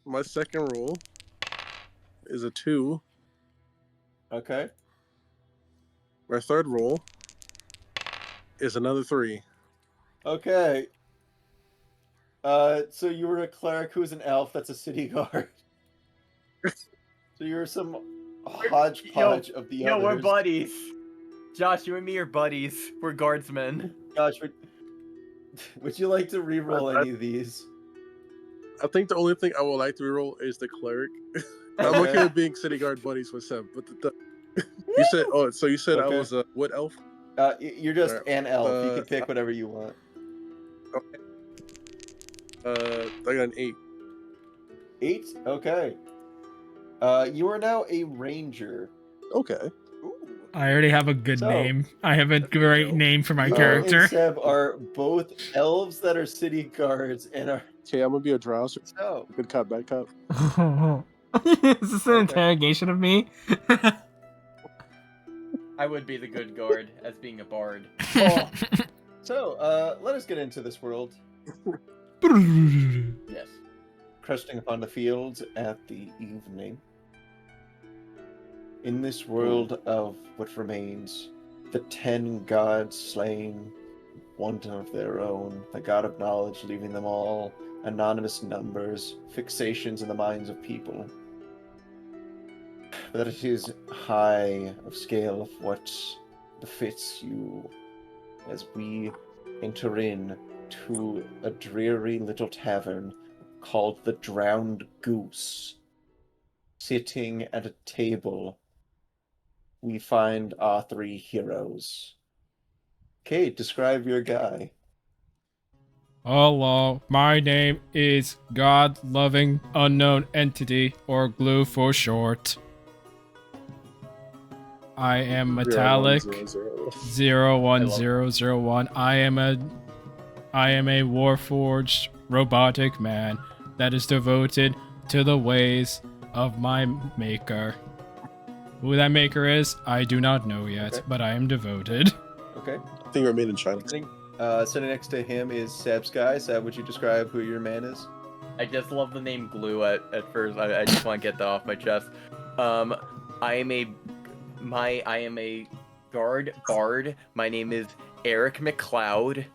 My second roll is a 2. Okay. My third roll is another 3. Okay. So you were a cleric who's an elf that's a city guard. So you're some hodgepodge of the Yo, others. we're buddies. Josh, you and me are buddies. We're guardsmen. Josh, would you like to re-roll any of these? I think the only thing I would like to reroll is the cleric. I'm Okay. okay with being city guard buddies with Seb, but you said you said I Okay. was a wood elf? You're just Alright. an elf. You can pick whatever you want. I got an 8. 8? Okay. You are now a ranger. Okay. Ooh. I already have a good So- name. I have a great name for my You character. and Seb are both elves that are city guards and are Okay, I'm gonna be a drowser. so. Good cop, bad cop. Is this an interrogation of me? I would be the good guard as being a bard. Oh. So, let us get into this world. Yes. Cresting upon the fields at the evening. In this world of what remains, the 10 gods slain, one of their own, the god of knowledge leaving them all, anonymous numbers, fixations in the minds of people. But it is high of scale of what befits you as we enter in to a dreary little tavern called the Drowned Goose. Sitting at a table, we find our 3 heroes. Cade, describe your guy. Hello, my name is God-loving unknown entity, or Glue for short. I am metallic 01001. 01001. I am a warforged robotic man that is devoted to the ways of my maker. Who that maker is, I do not know yet, Okay. but I am devoted. Okay. I think we're made in China. Sitting next to him is Seb's guy. Seb, would you describe who your man is? I just love the name Glue at first. I just want to get that off my chest. I am a guard bard. My name is Eric McLeod.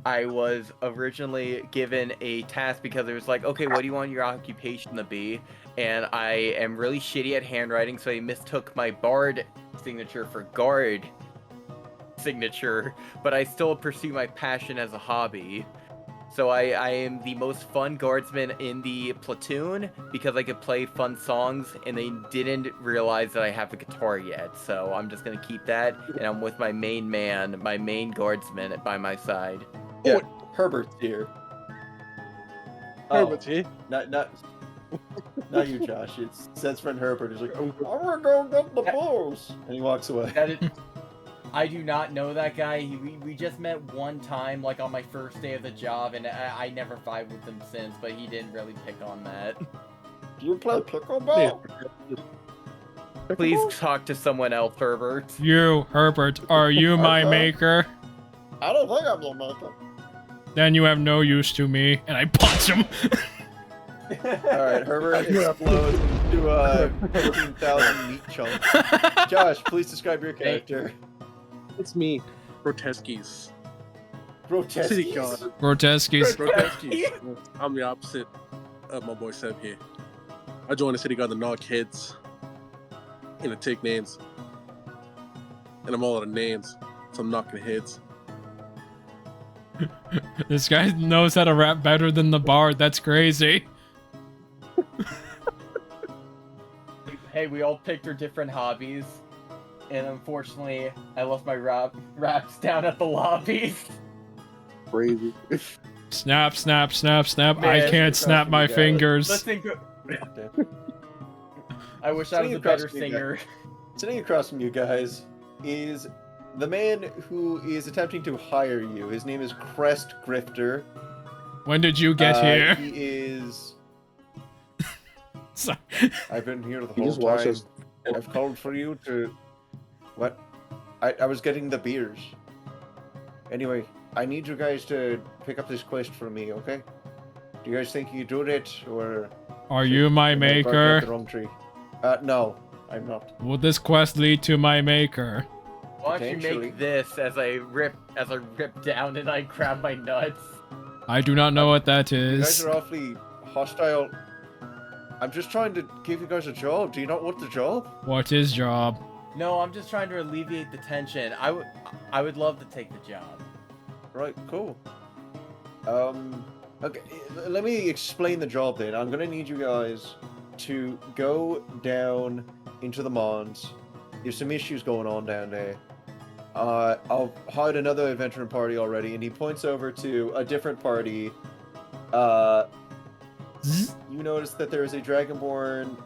I was originally given a task because it was like, okay, what do you want your occupation to be? And I am really shitty at handwriting, so I mistook my bard signature for guard signature, but I still pursue my passion as a hobby. So I am the most fun guardsman in the platoon because I could play fun songs, and they didn't realize that I have a guitar yet. So I'm just gonna keep that, and I'm with my main man, my main guardsman by my side. Yeah, Herbert's here. Herbert's here. Not you, Josh. It's Seb's friend Herbert. He's like, I'm gonna go get the balls, and he walks away. That is, I do not know that guy. We just met one time, like on my first day of the job, and I never vibed with him since, but he didn't really pick on that. Do you play pickleball? Please talk to someone else, Herbert. You, Herbert, are you my Okay. maker? I don't think I'm the maker. Then you have no use to me, and I punch him. Alright, Herbert explodes into 14,000 meat chunks. Josh, please describe your character. It's me, Groteskis. City God. Grotesques. Grotesques. Groteskis. I'm the opposite of my boy Seb here. I joined the City God to knock heads and to take names. And I'm all out of names, so I'm knocking heads. This guy knows how to rap better than the bard. That's crazy. Hey, we all picked our different hobbies, and unfortunately, I left my raps down at the lobbies. Crazy. Snap, snap, snap, snap. Man, I can't snap my fingers. Listen, I wish I was a better singer. Sitting across from you guys is the man who is attempting to hire you. His name is Crest Grifter. When did you get here? He is... Sorry. I've been here the He whole just watched time. us. I've called for you to... What? I was getting the beers. Anyway, I need you guys to pick up this quest for me, okay? Do you guys think you do it, or... Are you my am I barking up maker? the wrong tree? No, I'm not. Will this quest lead to my maker? Why don't you Potentially. make this as I rip down and I grab my nuts? I do not know what that You guys is. are awfully hostile. I'm just trying to give you guys a job. Do you not want the job? What is job? No, I'm just trying to alleviate the tension. I would love to take the job. Right, cool. Okay, let me explain the job then. I'm gonna need you guys to go down into the Mons. There's some issues going on down there. I'll hide another adventuring party already, and he points over to a different party. You notice that there is a Dragonborn.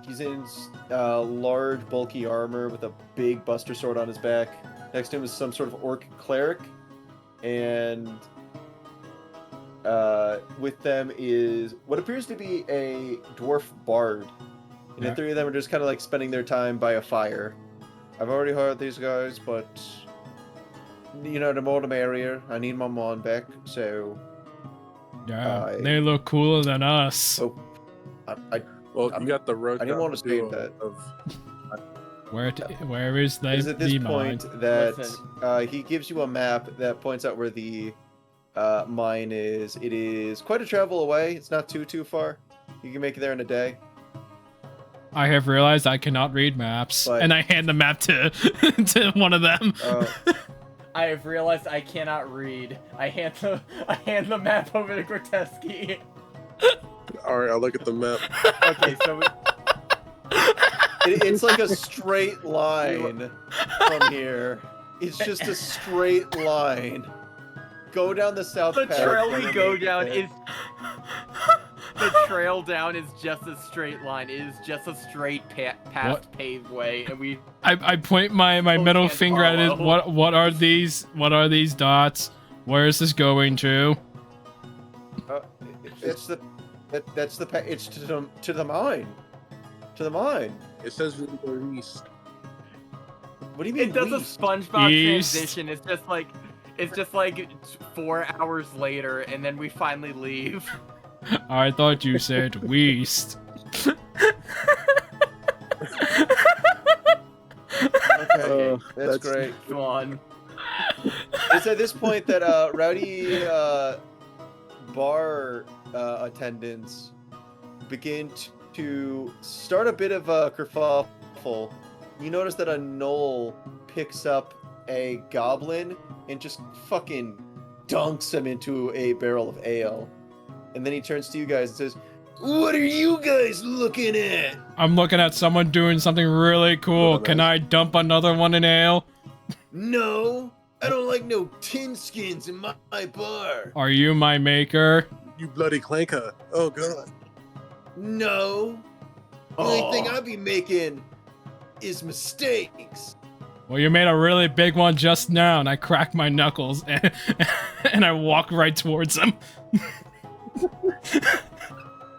He's in large, bulky armor with a big buster sword on his back. Next to him is some sort of orc cleric, and with them is what appears to be a dwarf bard. And the three of them are just kind of like spending their time by a fire. I've already hired these guys, but you know, the more the merrier. I need my mon back, so Yeah, they look cooler than us. oh, Well, you got the road. I didn't want to say that. Where is the Is at this mine? point that Listen. he gives you a map that points out where the mine is. It is quite a travel away. It's not too far. You can make it there in a day. I have realized I cannot read maps, But- and I hand the map to to one of them. I have realized I cannot read. I hand the map over to Groteski. All right, I'll look at the map. Okay, so It's like a straight line from here. It's just a straight line. Go down the south The path. trail and we then go make it down there. is the trail down is just a straight line. It is just a straight past paved way, and we. I point my Still middle can't finger at it. follow. What are these? What are these dots? Where is this going to? It's the it's to the mine. To the mine. It says we go east. What do you mean? It does a east? SpongeBob East. transition. It's just like 4 hours later, and then we finally leave. I thought you said west. Okay, that's great. Come on. It's at this point that rowdy bar attendants begin to start a bit of a kerfuffle. You notice that a gnoll picks up a goblin and just fucking dunks him into a barrel of ale. And then he turns to you guys and says, "What are you guys looking at?" I'm looking at someone doing something really cool. Can I dump another one in ale? No, I don't like no tin skins in my bar. Are you my maker? You bloody clanker. Oh god. No. The only thing I be making is mistakes. Well, you made a really big one just now, and I crack my knuckles and I walk right towards him.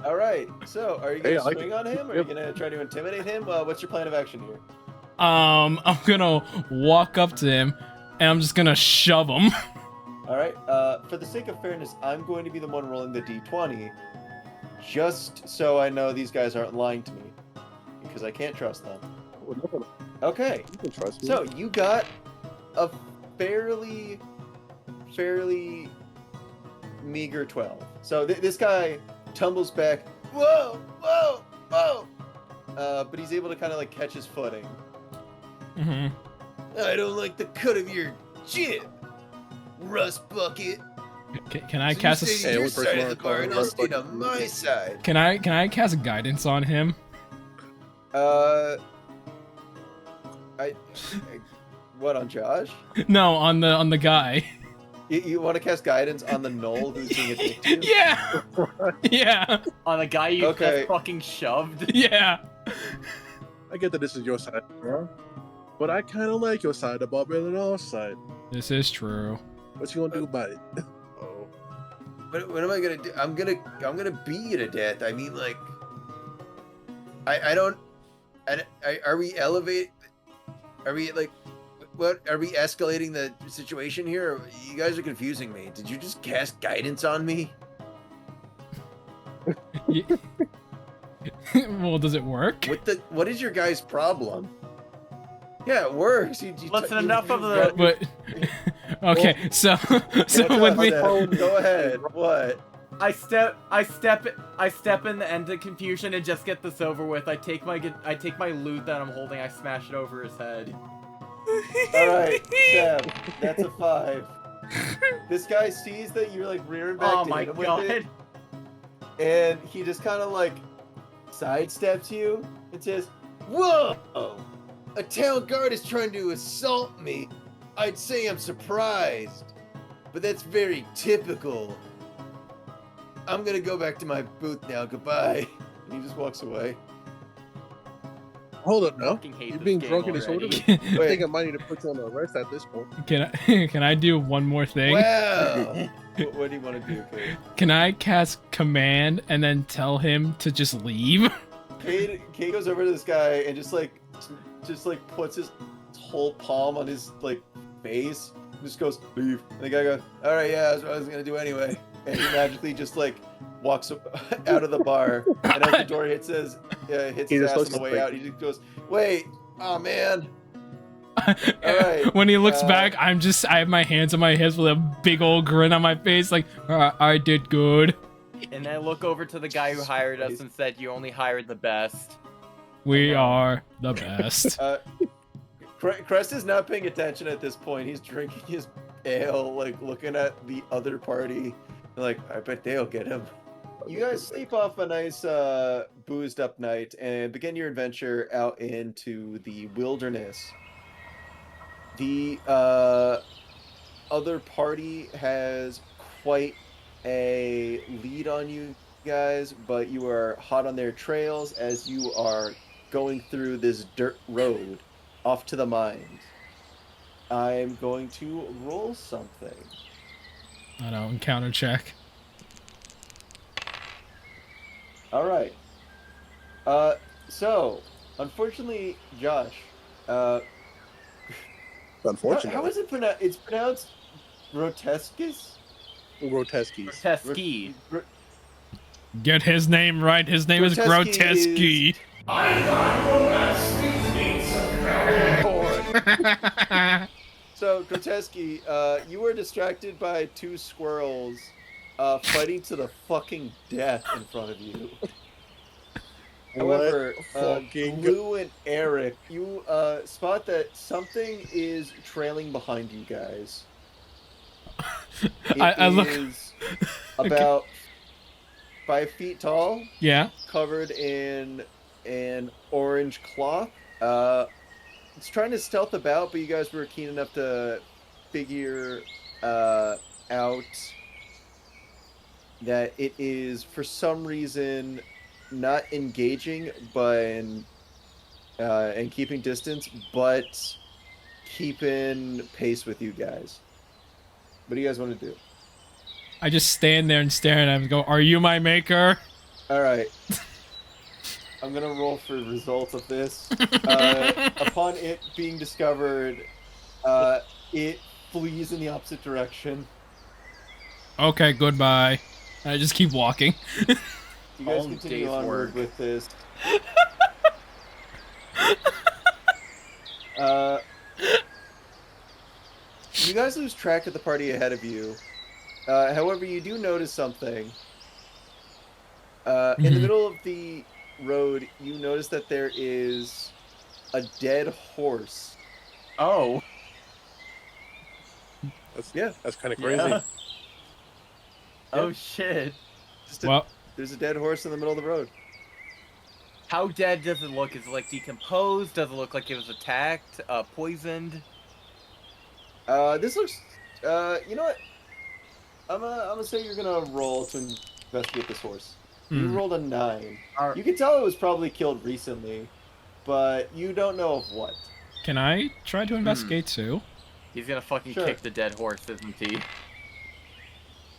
All right. So, are you gonna Hey, I like swing it. on him? Or are you gonna try to intimidate him? What's your plan of action here? I'm gonna walk up to him and I'm just gonna shove him. All right. For the sake of fairness, I'm going to be the one rolling the d20, just so I know these guys aren't lying to me, because I can't trust them. Okay. You can trust me. So you got a fairly meager 12. So this guy tumbles back. Whoa, whoa, whoa! But he's able to kind of like catch his footing. Mm-hmm. I don't like the cut of your jib, rust bucket. Can I So cast you a? stay to your Hey, side of the bar, and I'll rust stay to bucket. my side. Can I cast guidance on him? What on Josh? No, on the guy. You want to cast guidance on the gnoll who's being addicted? Yeah, yeah, On a guy you Okay. just fucking shoved. yeah. I get that this is your side, bro. But I kind of like your side about better than our side. This is true. What you gonna do about it? Oh. What am I gonna do? I'm gonna beat you to death. I mean, like, I don't. Are we elevate? Are we like? What are we escalating the situation here? You guys are confusing me. Did you just cast guidance on me? Well, does it work? What is your guys' problem? Yeah, it works. Listen, enough of the- But okay, so with me, Go ahead. What? I step in the end of confusion and just get this over with. I take my loot that I'm holding. I smash it over his head. All right, Seb, that's a 5. This guy sees that you're like rearing back Oh to my hit him with god. it, and he just kind of like sidesteps you and says, "Whoa! A town guard is trying to assault me. I'd say I'm surprised, but that's very typical. I'm gonna go back to my booth now. Goodbye." And he just walks away. Hold up now. Fucking hate You're this being game drunk in this order. already. I Wait. think I might need to put you on arrest at this point. can I do one more thing? Wow. What do you want to do, Cade? Can I cast command and then tell him to just leave? Cade goes over to this guy and just puts his whole palm on his like face. And just goes, "Leave." And the guy goes, "All right, yeah, that's what I was gonna do anyway." And he magically just like walks out of the bar. And as the door hits his He ass just on looks the way like- out, he just goes, "Wait, oh man." right, When he looks back, I have my hands on my hips with a big old grin on my face, like I did good. And I look over to the guy who hired us and said, "You only hired the best." We are the best. Crest is not paying attention at this point. He's drinking his ale, like looking at the other party. Like, I bet they'll get him. You guys sleep off a nice boozed up night and begin your adventure out into the wilderness. The other party has quite a lead on you guys, but you are hot on their trails as you are going through this dirt road off to the mines. I'm going to roll something. I don't encounter check. All right. So unfortunately, Josh, Unfortunately. how is it pronounced? It's pronounced grotescus. Grotesques. Teskey. Get his name right. His name is Grotesky Grotesky. So, Grotesky, you were distracted by two squirrels fighting to the fucking death in front of you. However, Glue and Eric, you spot that something is trailing behind you guys. I look. Is about 5 feet tall, Yeah. covered in an orange cloth. It's trying to stealth about, but you guys were keen enough to figure out that it is, for some reason, not engaging, but and keeping distance, but keeping pace with you guys. What do you guys want to do? I just stand there and stare at him and go, "Are you my maker?" All right. I'm gonna roll for results of this. Upon it being discovered, it flees in the opposite direction. Okay, goodbye. I just keep walking. You guys All continue day's onward work. with this. You guys lose track of the party ahead of you. However, you do notice something. In the middle of the road, you notice that there is a dead horse. Oh. That's kind of crazy. Yeah. Oh shit. There's a dead horse in the middle of the road. How dead does it look? Is it like decomposed? Does it look like it was attacked? Poisoned? This looks. You know what? I'm gonna say you're gonna roll to investigate this horse. You rolled a 9. You can tell it was probably killed recently, but you don't know of what. Can I try to investigate too? He's gonna fucking kick the dead horse, isn't he?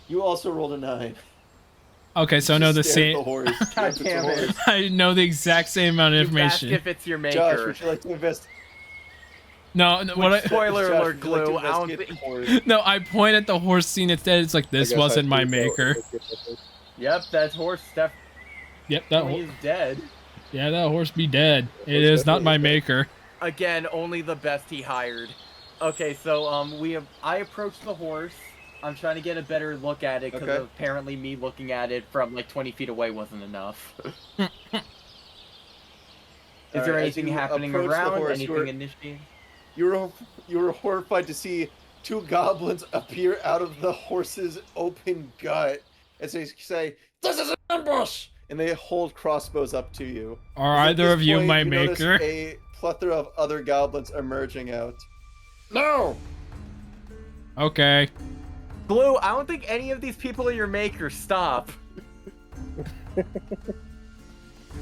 You also rolled a 9. Okay, so I know the Stare at same. the horse. God damn it. I know the exact same amount of You ask information. if it's your maker. Josh, would you like to invest? No, what I, Spoiler Josh, alert, would you like to Glue. I don't investigate think... the horse? no, I point at the horse scene instead. It's like, this wasn't my maker. Yep, that horse Yep, that definitely is dead. yeah, that horse be dead. It is not my maker. Again, only the best he hired. Okay, so I approached the horse. I'm trying to get a better look at it because apparently me looking at it from like 20 feet away wasn't enough. Is there anything happening around? Anything initiating? You were horrified to see 2 goblins appear out of the horse's open gut as they say, "This is an ambush!" And they hold crossbows up to you. Are either of you my notice maker? a plethora of other goblins emerging out. No! Okay. Blue, I don't think any of these people are your maker. Stop.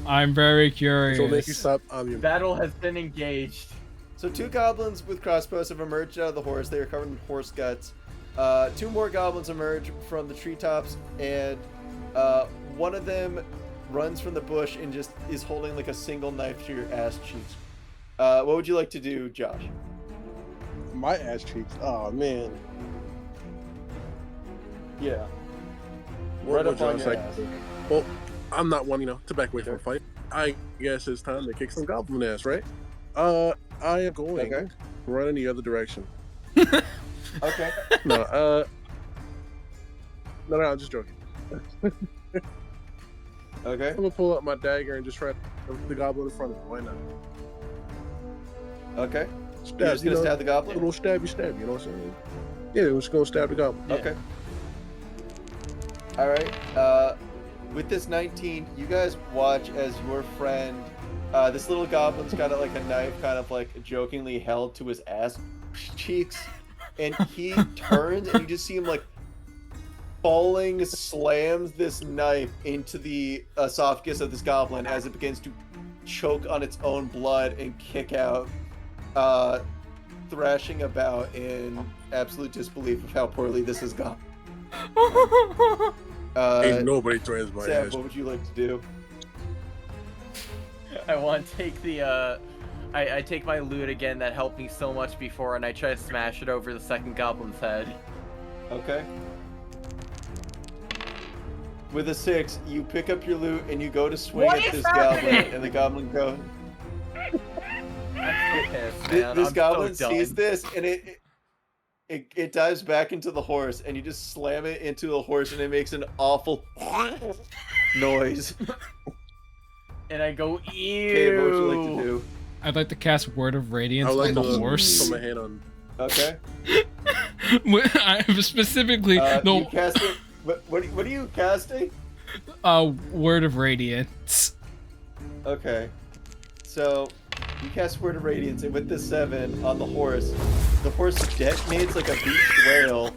I'm very Which will make you curious. stop. Your Battle has been engaged. So 2 goblins with crossbows have emerged out of the horse. They are covered in horse guts. 2 more goblins emerge from the treetops, and one of them runs from the bush and just is holding like a single knife to your ass cheeks. What would you like to do, Josh? my ass cheeks. Oh man. Yeah. What Right up on John's your like, ass. well, I'm not one, to back away from a fight. I guess it's time to kick some goblin ass, right? I am going Okay. run in the other direction. Okay. No, no, I'm just joking. Okay. I'm gonna pull out my dagger and just try the goblin in front of me. Why not? Okay. Stab, You're just gonna stab the A goblin? little stabby stab, you know what I'm saying? Yeah, we're just gonna stab the goblin. Yeah. Okay. All right. With this 19, you guys watch as your friend, this little goblin's got like a knife, kind of like jokingly held to his ass, cheeks, and he turns, and you just see him like falling, slams this knife into the esophagus of this goblin as it begins to choke on its own blood and kick out, thrashing about in absolute disbelief of how poorly this has gone. Ain't nobody threatens my Sam, ass. what would you like to do? I want to take the I take my loot again that helped me so much before, and I try to smash it over the second goblin's head. Okay. With a 6, you pick up your loot and you go to swing What at is this happening? goblin, and the goblin goes. I'm so pissed, man. This I'm goblin so sees done. this, and it dives back into the horse, and you just slam it into the horse, and it makes an awful noise. And I go, ew. Cade, what would you like to do? I'd like to cast Word of Radiance I would like on the to horse. put my hand on. Okay. I specifically You no cast it. What are you casting? Word of Radiance. Okay. So, you cast Word of Radiance, and with the 7 on the horse detonates like a beached whale.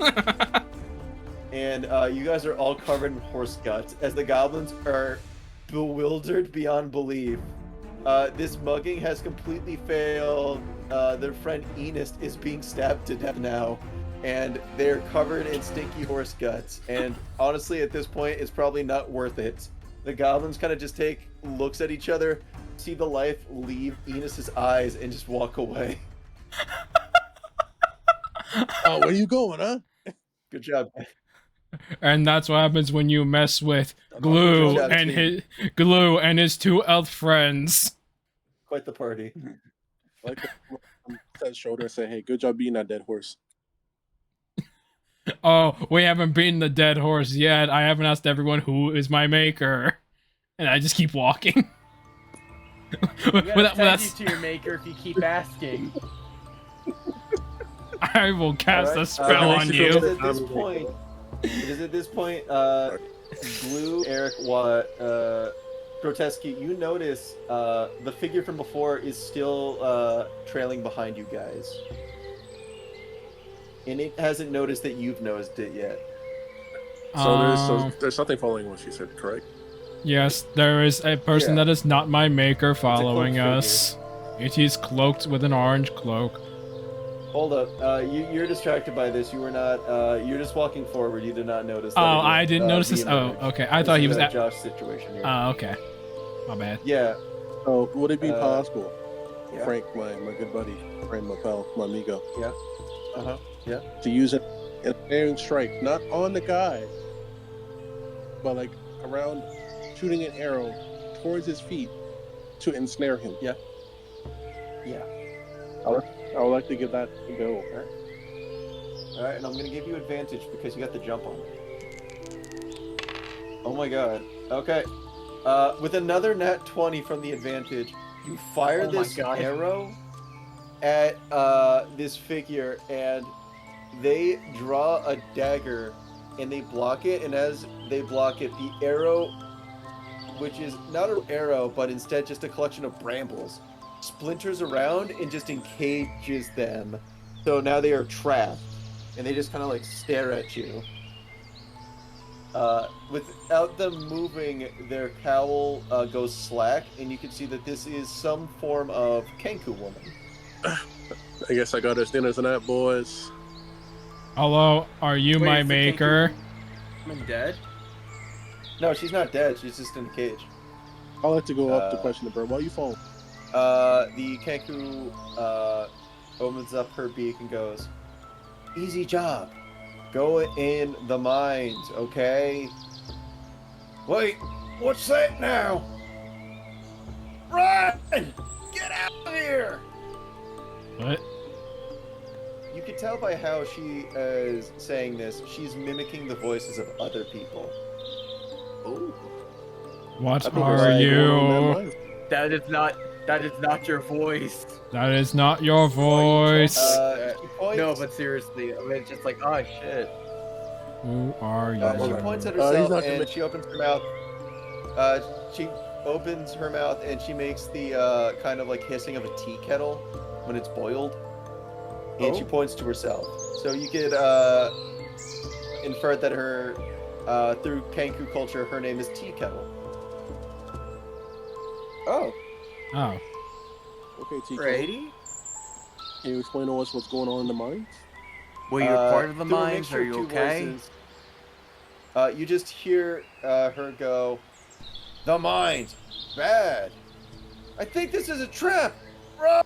And you guys are all covered in horse guts as the goblins are bewildered beyond belief. This mugging has completely failed. Their friend Enos is being stabbed to death now, and they're covered in stinky horse guts. And honestly, at this point, it's probably not worth it. The goblins kind of just take looks at each other, see the life leave Enos's eyes, and just walk away. Oh, where you going, huh? Good job. And that's what happens when you mess with Glue Good job, and team. his 2 elf friends. Quite the party. Like that shoulder and say, "Hey, good job beating that dead horse." Oh, we haven't beaten the dead horse yet. I haven't asked everyone who is my maker. And I just keep walking. You gotta send you to your maker if you keep asking. I will cast Alright, a spell on It you. is at this point, Blue, Eric, Grotesque, you notice the figure from before is still trailing behind you guys. And it hasn't noticed that you've noticed it yet. So there's something following what she said, correct? Yes, there is a person Yeah. that is not my maker following cloaked us. It is cloaked with an orange cloak. Hold up, you're distracted by this. You were not. You're just walking forward. You did not notice. That Oh, it was, I didn't notice this. re-emerged. Oh, okay. I This thought he is was a at. Josh situation here. Oh, okay. My bad. Yeah. So would it be possible, Yeah. Frank, my good buddy, Frank, my pal, my amigo, Yeah. to use an ensnaring strike, not on the guy, but like around, shooting an arrow towards his feet to ensnare him? Yeah. I would like to give that a go. All right, and I'm gonna give you advantage because you got the jump on it. Oh my god. Okay. With another nat 20 from the advantage, you fire Oh my this God. arrow at this figure, and they draw a dagger, and they block it. And as they block it, the arrow, which is not an arrow, but instead just a collection of brambles, splinters around and just encages them. So now they are trapped, and they just kind of like stare at you. Without them moving, their cowl goes slack, and you can see that this is some form of Kenku woman. I guess I got us dinner tonight, boys. Hello, are you Wait, my is the maker? I'm dead. No, she's not dead. She's just in a cage. I'd like to go up to question the bird. Why you falling? The Kenku opens up her beak and goes, "Easy job. Go in the mines, okay? Wait, what's that now? Run! Get out of here!" What? You can tell by how she is saying this, she's mimicking the voices of other people. Oh, What I think are we're you? That is not your voice. That is not your voice. She points, No, but seriously, I mean, it's just like, oh shit. Who are you? she points at he's herself not and gonna- she opens her mouth. She opens her mouth and she makes the kind of like hissing of a tea kettle when it's boiled. and she points to herself. So you could infer that her, through Kenku culture, her name is Tea Kettle. Oh, Oh. okay, TK. Brady? Can you explain to us what's going on in the mines? Were you a part of the through a mines? mixture Are of you two okay? voices, you just hear her go, "The mines, bad. I think this is a trap. Run!"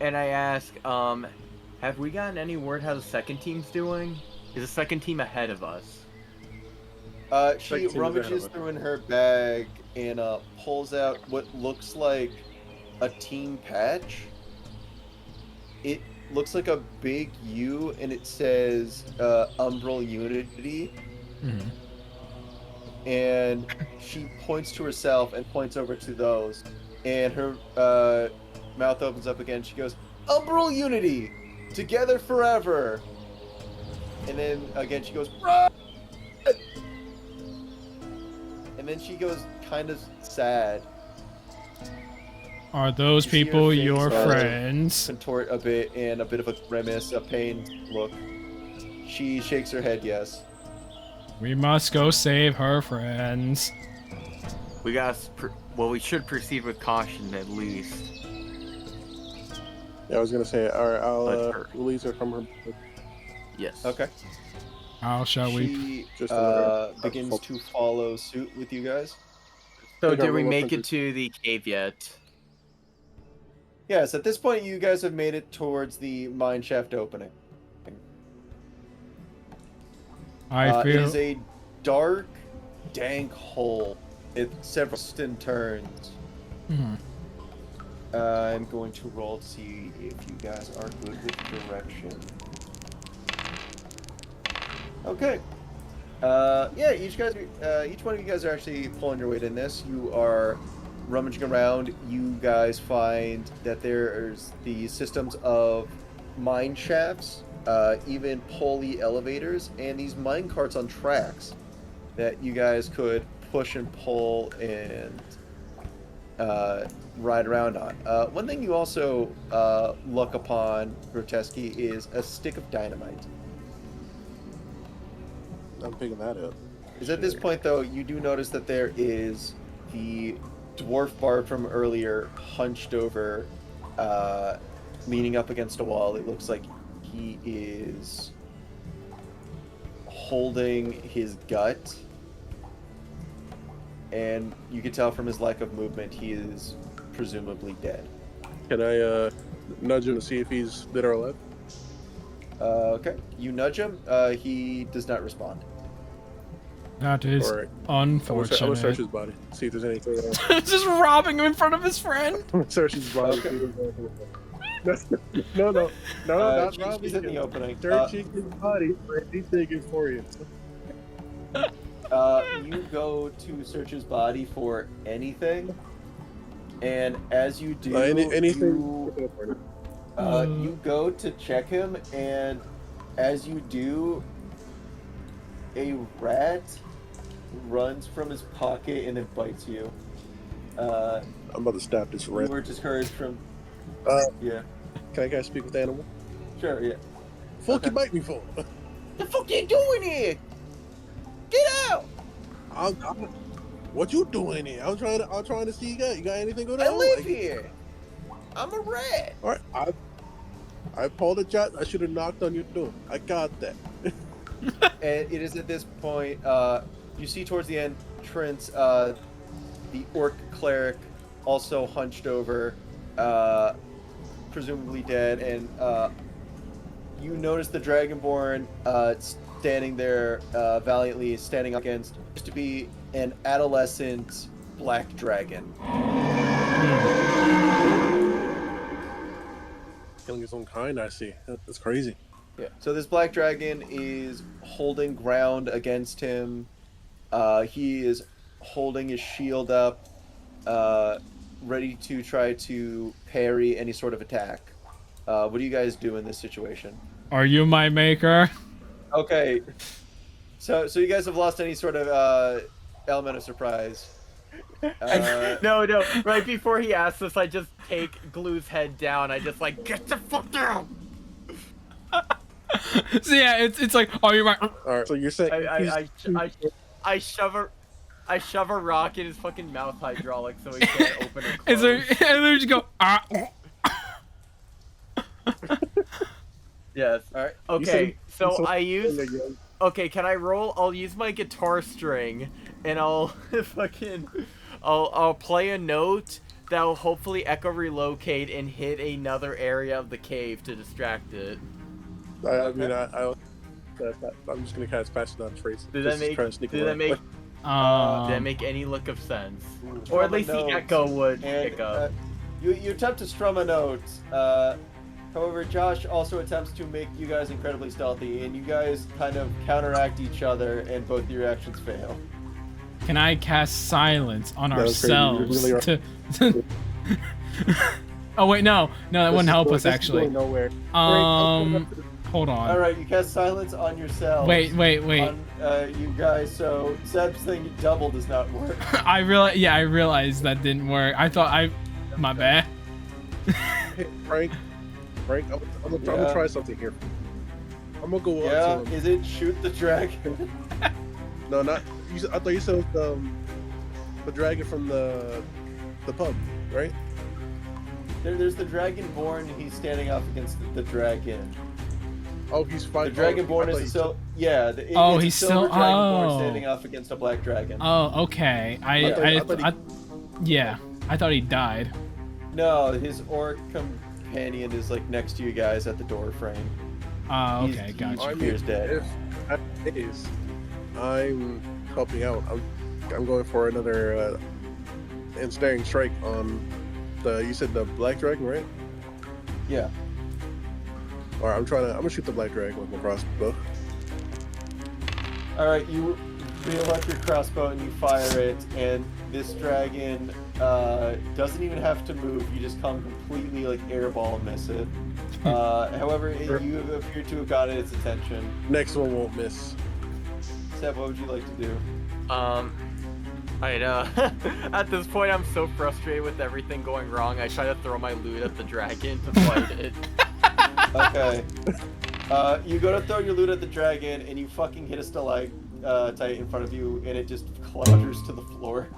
And I ask, have we gotten any word how the second team's doing? Is the second team ahead of us? She Second team is ahead of rummages us. through in her bag and pulls out what looks like a team patch. It looks like a big U, and it says Umbral Unity. Mhm. And she points to herself and points over to those. And her mouth opens up again. She goes, "Umbral Unity! Together forever!" And then again she goes, "Run!" And then she goes kind of sad. Are those You see her people face your kind of friends? contort a bit, and a bit of a grimace, a pained look. She shakes her head yes. We must go save her friends. We got well, we should proceed with caution at least. Yeah, I was gonna say, all right, I'll Let's hurry. release her from her. Yes. Okay. How shall we? She Just to let her- begins to follow suit with you guys. So I got did we real make it references. to the cave yet? Yes, at this point you guys have made it towards the mine shaft opening. I It feel. is a dark, dank hole with several twists and turns. Mhm. I'm going to roll to see if you guys are good with direction. Okay. Yeah, each one of you guys are actually pulling your weight in this. You are rummaging around. You guys find that there's the systems of mine shafts, even pulley elevators, and these mine carts on tracks that you guys could push and pull and ride around on. One thing you also look upon, Grotesky, is a stick of dynamite. I'm picking that up. Is at this point, though, you do notice that there is the dwarf bard from earlier hunched over, leaning up against a wall. It looks like he is holding his gut, and you can tell from his lack of movement he is presumably dead. Can I nudge him to see if he's dead or alive? Okay, you nudge him. He does not respond. That is Alright. I'm gonna search unfortunate. his body, see if there's anything. Just robbing him in front of his friend. I'm gonna search his body. Okay. See if there's anything. No, not She's robbing in the him. opening. Searching his body for anything for you. You go to search his body for anything, and as you do, Anything. you go to check him, and as you do, a rat runs from his pocket and then bites you. I'm about to stab this You rat. were discouraged from. Yeah, Can I guys speak with the animal? sure, yeah. Fuck Okay. you bite me for? The fuck you doing here? Get out! What you doing here? I'm trying to see you got anything good I on? live here. I'm a rat. All right, I apologize. I should have knocked on your door. I got that. And it is at this point, you see towards the entrance, the orc cleric also hunched over, presumably dead, and you notice the dragonborn standing there valiantly, standing up against used to be an adolescent black dragon. Killing his own kind, I see. That's crazy. Yeah. So this black dragon is holding ground against him. He is holding his shield up, ready to try to parry any sort of attack. What do you guys do in this situation? Are you my maker? Okay. So you guys have lost any sort of element of surprise. No. Right before he asks this, I just take Glue's head down. I just like, get the fuck down. So yeah, it's like, oh, you're right. All right, so you're saying I shove a rock in his fucking mouth hydraulic so he can't open or And close. so and then you go, ah. Yes. All right. Okay, so so- I use. Okay, can I roll? I'll use my guitar string, and I'll fucking, I'll play a note that'll hopefully echo relocate and hit another area of the cave to distract it. I mean, I'm just gonna cast Passion on Trace. Did just that make? try to sneak Did that around. make? Did that make any look of sense? Or at least the Notes, echo would and, pick up. you attempt to strum a note. However, Josh also attempts to make you guys incredibly stealthy, and you guys kind of counteract each other, and both your actions fail. Can I cast silence on That was crazy. You ourselves really are- to? Oh wait, no, that This wouldn't is help going- us this is actually. going nowhere. Hold on. All right, you cast silence on yourself. Wait. On, you guys, so Seb's thing double does not work. I realized that didn't work. I thought my bad. Hey, Frank, I'm gonna try something here. I'm gonna go Yeah, up to him. is it shoot the dragon? No, not. I thought you said it was, the dragon from the pub, right? There's the Dragonborn, and he's standing off against the dragon. Oh, he's The fighting. Dragonborn is he's still, yeah. It's he's a silver still- Dragonborn oh. standing off against a black dragon. Oh, okay. I thought he died. No, his orc companion is like next to you guys at the door frame. Oh, He's- okay, he gotcha. appears dead. If that is, I'm helping out. I'm going for another ensnaring strike on you said the black dragon, right? Yeah. All right, I'm gonna shoot the black dragon with my crossbow. All right, you reel out your crossbow and you fire it, and this dragon doesn't even have to move. You just come completely like airball and miss it. However, you appear to have gotten its attention. Next one won't miss. Seb, what would you like to do? I know. At this point, I'm so frustrated with everything going wrong. I try to throw my loot at the dragon to fight it. Okay. You go to throw your loot at the dragon, and you fucking hit a stalactite in front of you, and it just clatters to the floor.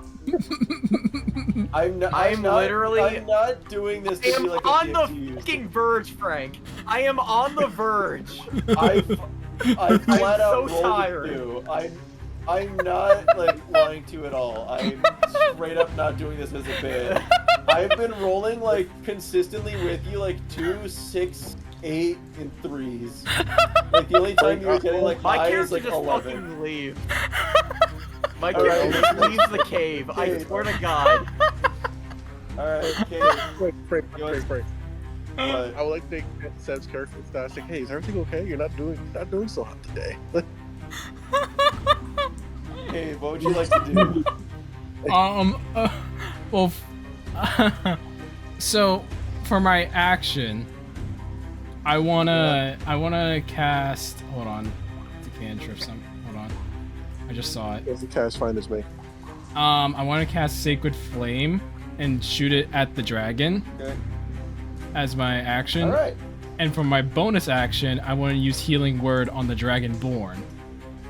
I'm not doing this I to am be like a on dick the to you. fucking verge, Frank. I am on the verge. I flat out so rolled tired. with you. I'm not like lying to you at all. I'm straight up not doing this as a bit. I've been rolling like consistently with you like 2, 6, 8, and 3s. Like the only time you were getting like My high is character like just 11. fucking leave. My All right. character just leaves the cave. I Cade. swear to God. All right, Cade. Frank. What? I would like to take Seb's character and start saying, "Hey, is everything okay? You're not doing so hot today." Cade, what would you like to do? Well, so for my action, I wanna cast. Hold on, the cantrip. Hold on, I just saw it. The cast find is me. I want to cast Sacred Flame and shoot it at the dragon Okay. as my action. All right. And for my bonus action, I want to use Healing Word on the Dragonborn.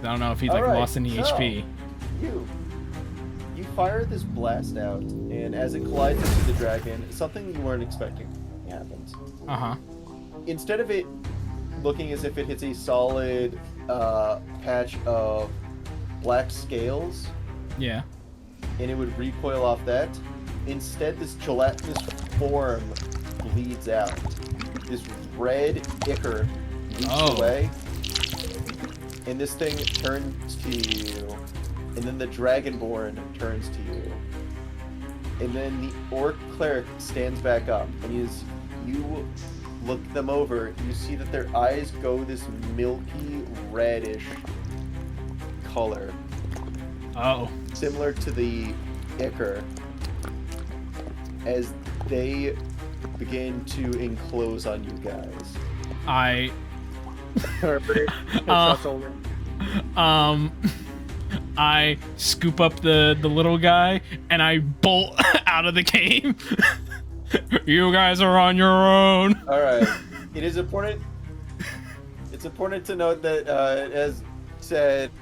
I don't know if he's like Alright, lost any so- HP. You fire this blast out, and as it collides into the dragon, something you weren't expecting happens. Uh huh. Instead of it looking as if it hits a solid patch of black scales, Yeah. and it would recoil off that, instead this gelatinous form bleeds out. This red ichor leaks away, and this thing turns to you, and then the Dragonborn turns to you, and then the Orc Cleric stands back up, and as you look them over, you see that their eyes go this milky reddish color, Oh. similar to the ichor, as they begin to enclose on you guys. I scoop up the little guy and I bolt out of the cave. You guys are on your own. All right, it is important. It's important to note that, as said,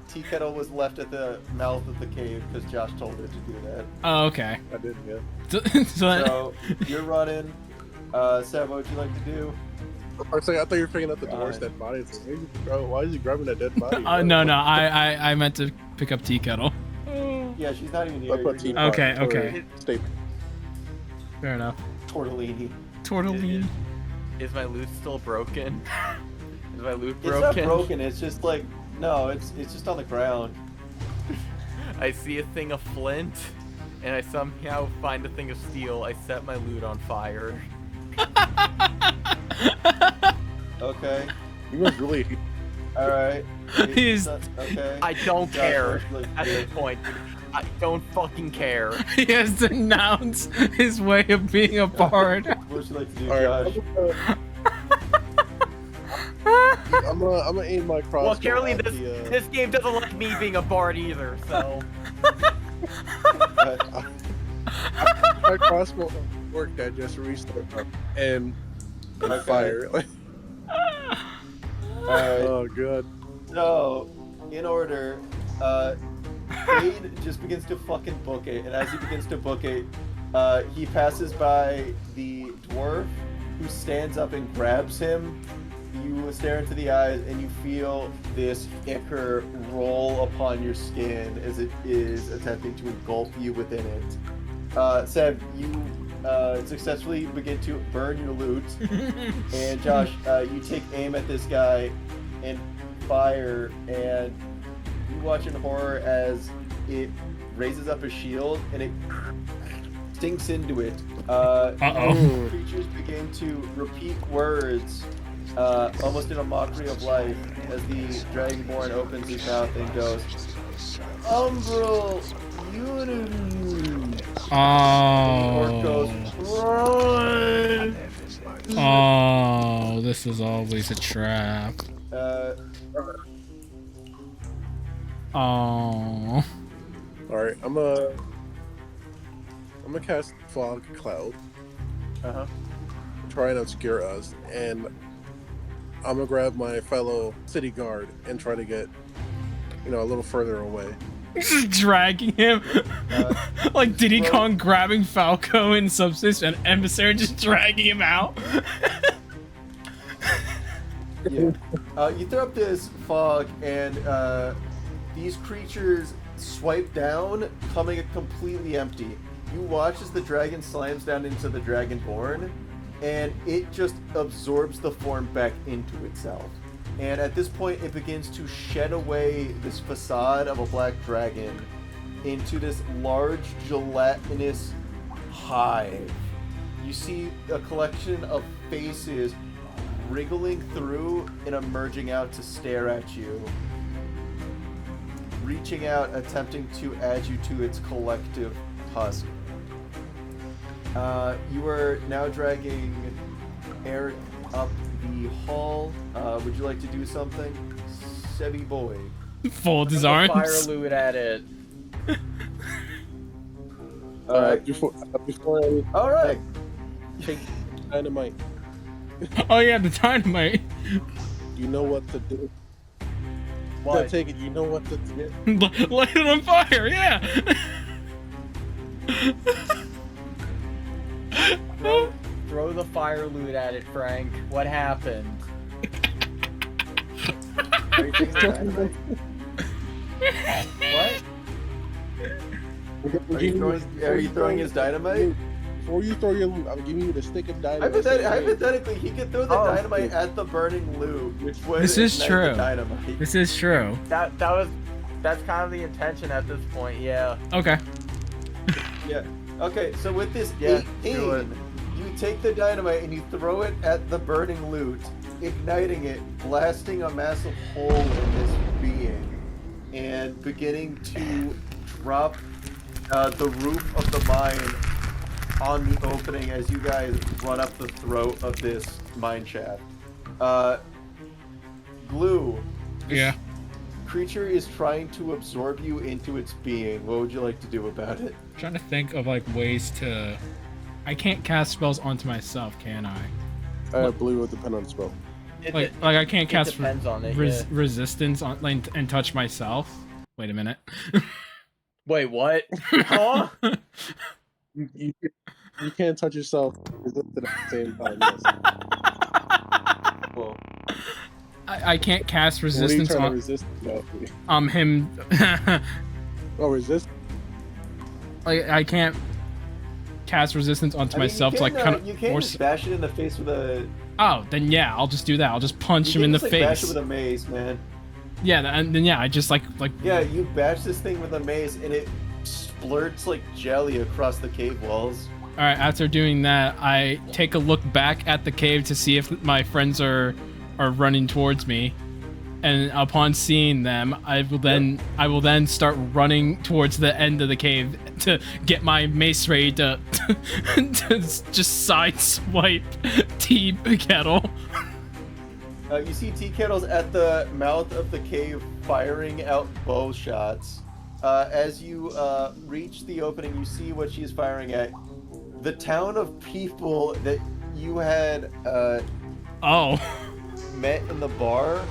Tea Kettle was left at the mouth of the cave because Josh told her to do that. Oh, okay. I did, yeah. So you're running. Seb, what would you like to do? For a second, I thought you were picking up the dwarf's dead body. Why is he grabbing that dead body? No, I meant to pick up Tea Kettle. Yeah, she's not even here. What about You're Okay, teapot or okay. statement? Fair enough. Tortellini. Tortellini. Is my loot still broken? Is my loot It's broken? not broken. It's just like no. It's just on the ground. I see a thing of flint, and I somehow find a thing of steel. I set my loot on fire. Okay. You guys really. All right. He's- okay. I don't care Josh, at this point. I don't fucking care. He has denounced his way of being a bard. What would you like to do, Alright, Josh? I'm gonna aim my crossbow. Well, clearly at this game doesn't like me being a bard either, so. my crossbow worked that just restarted and Okay. fire. Alright. Oh god. So, in order, Cade just begins to fucking book it, and as he begins to book it, he passes by the dwarf, who stands up and grabs him. You stare into the eyes, and you feel this ichor roll upon your skin as it is attempting to engulf you within it. Seb, you successfully begin to burn your loot, and Josh, you take aim at this guy and fire, and you watch in horror as it raises up a shield and it sinks into it. Uh-oh. Creatures begin to repeat words, almost in a mockery of life, as the Dragonborn opens his mouth and goes, Umbral Unity. The orc goes, run! Oh, this is always a trap. Oh. Alright, I'm gonna cast Fog Cloud, Uh-huh. try and obscure us, and I'm gonna grab my fellow city guard and try to get, a little further away. Just dragging him. Like Diddy Kong grabbing Falco in Subsist and Emissary just dragging him out. Yeah. You throw up this fog, and these creatures swipe down, coming completely empty. You watch as the dragon slams down into the Dragonborn, and it just absorbs the form back into itself. And at this point, it begins to shed away this facade of a black dragon into this large gelatinous hive. You see a collection of faces wriggling through and emerging out to stare at you, reaching out, attempting to add you to its collective husk. You are now dragging Eric up the hall. Would you like to do something, Sebi boy? Fold his arms. Fire loot at it. Before I All right. take dynamite, Oh yeah, the dynamite. you know what to do. Why? Take it. You know what to do. Light it on fire, yeah. Throw the fire loot at it, Frank. What happened? Are you taking the dynamite? What? Are you throwing his dynamite? Before you throw your loot, I'm giving you the stick of dynamite. Hypothetically, he could throw the Oh, dynamite at the burning loot, which would This is ignite true. the dynamite. This is true. That's kind of the intention at this point, yeah. Okay. Yeah. Okay, so with this Yeah, 18, do it. you take the dynamite and you throw it at the burning loot, igniting it, blasting a massive hole in this being, and beginning to drop the roof of the mine on the opening as you guys run up the throat of this mine shaft. Glue. Yeah. Creature is trying to absorb you into its being. What would you like to do about it? I'm trying to think of like ways to. I can't cast spells onto myself, can I? Blue would depend on the spell. Like I can't it cast depends on it. resistance on like, and touch myself. Wait a minute. Wait, what? Huh? You can't touch yourself. Resist it at the same time. Yes. Cool. I can't cast What are you resistance trying to on resist? him. Oh, resist. Like I can't cast resistance onto myself to like kind of you can't force. just bash it in the face with a. Oh, then yeah, I'll just do that. I'll just punch him in the Just, like, bash it face. with a mace, man. Yeah, and then yeah, I just like. Yeah, you bash this thing with a mace, and it splurts like jelly across the cave walls. All right. After doing that, I take a look back at the cave to see if my friends are running towards me, and upon seeing them, I will then start running towards the end of the cave to get my mace ready to to just sideswipe Tea Kettle. You see Tea Kettle's at the mouth of the cave firing out bow shots. As you reach the opening, you see what she's firing at. The town of people that you had met in the bar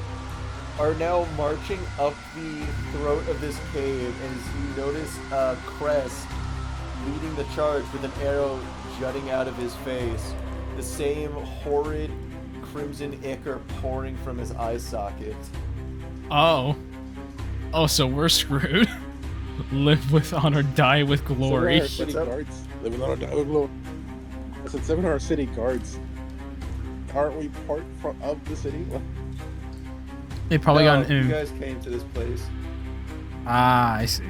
are now marching up the throat of this cave, and as you notice Crest leading the charge with an arrow jutting out of his face, the same horrid crimson ichor pouring from his eye socket. Oh, so we're screwed. Live with honor, die with glory. City guards living on our die with glory. I said 700 city guards. Aren't we part of the city? They probably got you guys came to this place. Ah, I see.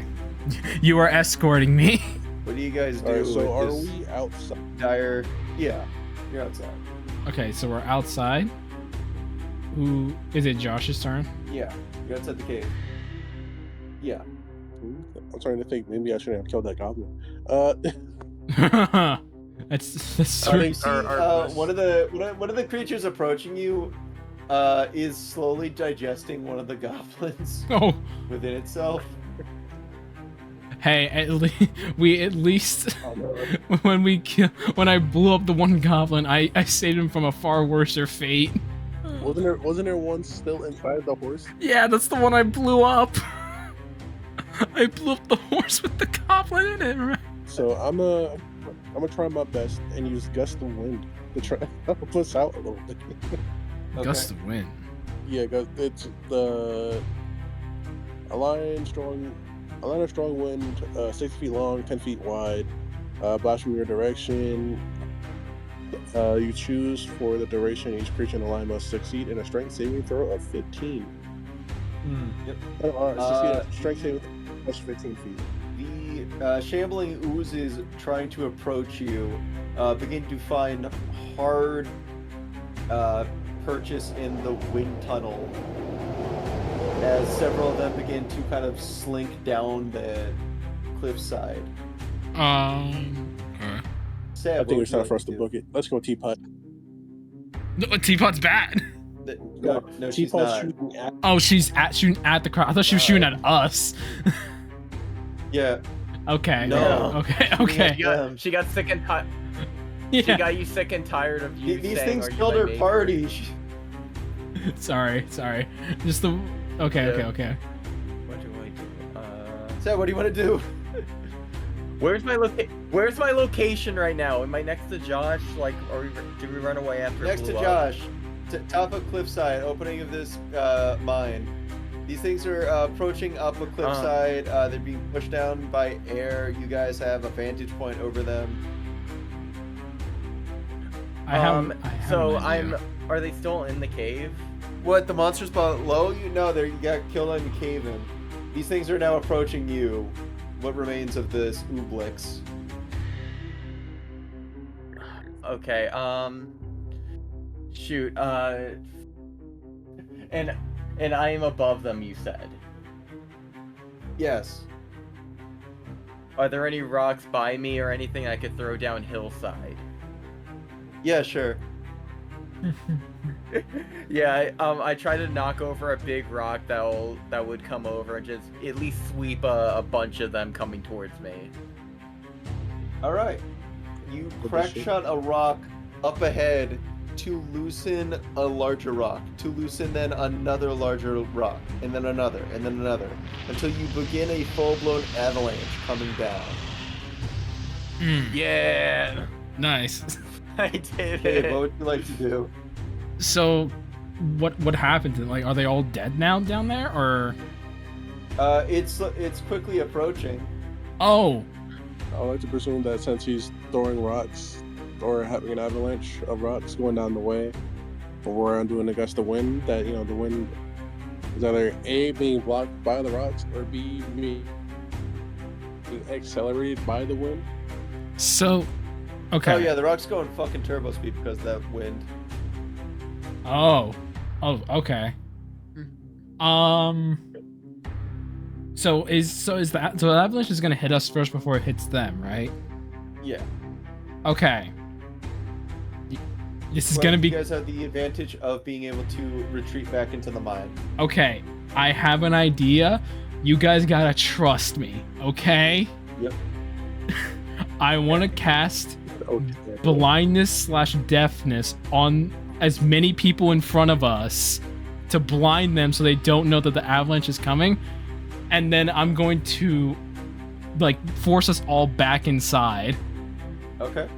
You are escorting me. What do you guys do? Alright, so are with we outside? Dire. Yeah, you're outside. Okay, so we're outside. Who is it? Josh's turn. Yeah, you're outside the cave. Yeah. I'm trying to think. Maybe I shouldn't have killed that goblin. That's You true. see, one of the creatures approaching you is slowly digesting one of the goblins Oh, within itself. hey, at least Oh, no. when I blew up the one goblin, I saved him from a far worser fate. Wasn't there one still inside the horse? Yeah, that's the one I blew up. I blew up the horse with the goblin in it. Right? So I'm gonna try my best and use gust of wind to try to help us out a little bit. Gust of wind. Yeah, cause it's a line of strong wind, 6 feet long, 10 feet wide, blast from your direction. You choose for the duration. Each creature in the line must succeed in a strength saving throw of 15. Yep. Strength saving plus 15 feet. The shambling oozes trying to approach you begin to find hard purchase in the wind tunnel as several of them begin to kind of slink down the cliffside. Okay. Seb, I think it's time for us to book it. Let's go, Teapot. No, Teapot's bad. No, she's Teapot's not. shooting at. Oh, she's shooting at the crowd. I thought she was shooting at us. Yeah. Okay. No. Okay. She got sick and tired. Yeah. She got you sick and tired of you. These saying, things "Are you killed my her mate?" party. Sorry. Just the. Okay. What do I do? Seb, what do you want to do? Where's my location right now? Am I next to Josh? Like, do we run away after? Next to Josh, top of cliffside, opening of this mine. These things are approaching up a cliffside. They're being pushed down by air. You guys have a vantage point over them. Are they still in the cave? What, the monsters below you? No, you got killed on the cave-in. These things are now approaching you. What remains of this Ooblix? Okay, shoot, and I am above them, you said. Yes. Are there any rocks by me or anything I could throw down hillside? Yeah, sure. Yeah, I try to knock over a big rock that would come over and just at least sweep a bunch of them coming towards me. All right. You crack shot a rock up ahead to loosen a larger rock, to loosen then another larger rock, and then another, and then another, until you begin a full-blown avalanche coming down. Yeah. Nice. I did Cade, it. what would you like to do? So, what happened to them? Like, are they all dead now down there, or? It's quickly approaching. Oh, I would like to presume that since he's throwing rocks or having an avalanche of rocks going down the way, from where I'm doing against the wind, that the wind is either A, being blocked by the rocks, or B, being accelerated by the wind. so, okay. Oh yeah, the rock's going fucking turbo speed because of that wind. Oh, okay. So the avalanche is gonna hit us first before it hits them, right? Yeah. Okay. This is Well, gonna be You guys have the advantage of being able to retreat back into the mine. okay. I have an idea. You guys gotta trust me, okay? Yep. I want to cast Okay. blindness/deafness on as many people in front of us to blind them so they don't know that the avalanche is coming, and then I'm going to like force us all back inside. Okay.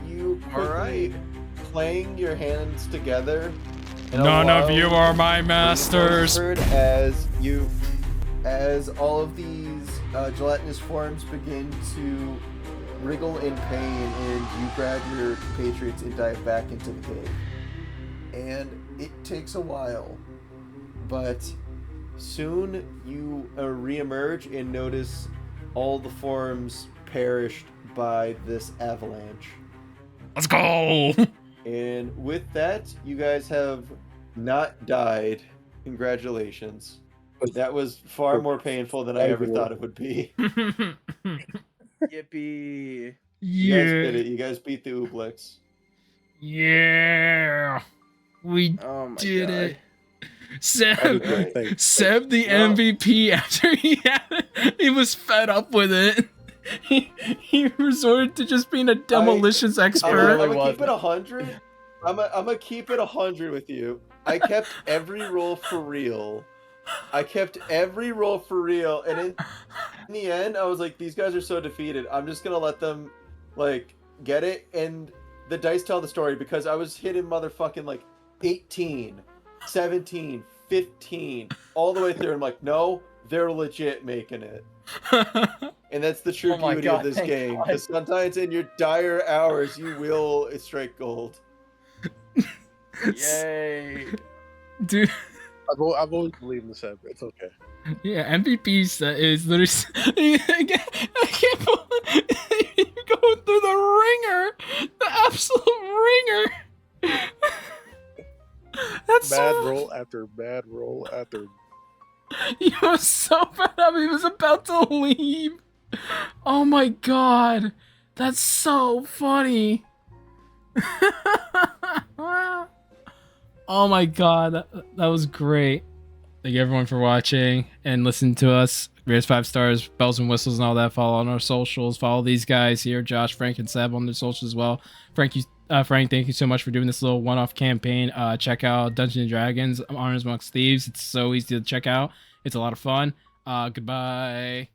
You quickly Alright. playing your hands together. and None of allow you are my masters. Heard as all of these gelatinous forms begin to wriggle in pain, and you grab your compatriots and dive back into the cave. And it takes a while, but soon you reemerge and notice all the forms perished by this avalanche. Let's go. And with that, you guys have not died. Congratulations. That was far more painful than I ever thought it would be. Yippee. You guys did it. You guys beat the Ooblix. Yeah. We Oh my did god. it. Seb, Alright. Thanks. Seb the Well- MVP after he was fed up with it. He resorted to just being a demolitions I'm expert. really gonna keep wasn't. it 100. I'm gonna keep it 100 with you. I kept every roll for real. And in the end, I was like, these guys are so defeated. I'm just gonna let them, like, get it. And the dice tell the story, because I was hitting motherfucking, like, 18, 17, 15, all the way through. I'm like, no, they're legit making it. And that's the true Oh my beauty God, of this thank game. God. Because sometimes in your dire hours, you will strike gold. Yay. Dude, I've always believed in the Seb. It's okay. yeah, MVP is literally. I can't believe you're going through the ringer, the absolute ringer. That's Bad so. roll after bad roll after. He was so fed up. He was about to leave. Oh my god, that's so funny. Oh my god, that was great. Thank you everyone for watching and listening to us. Rate us 5 stars, bells and whistles and all that. Follow on our socials. Follow these guys here, Josh, Frank, and Seb on their socials as well. Frank, thank you so much for doing this little one-off campaign. Check out Dungeons & Dragons, Honors Amongst Thieves. It's so easy to check out. It's a lot of fun. Goodbye.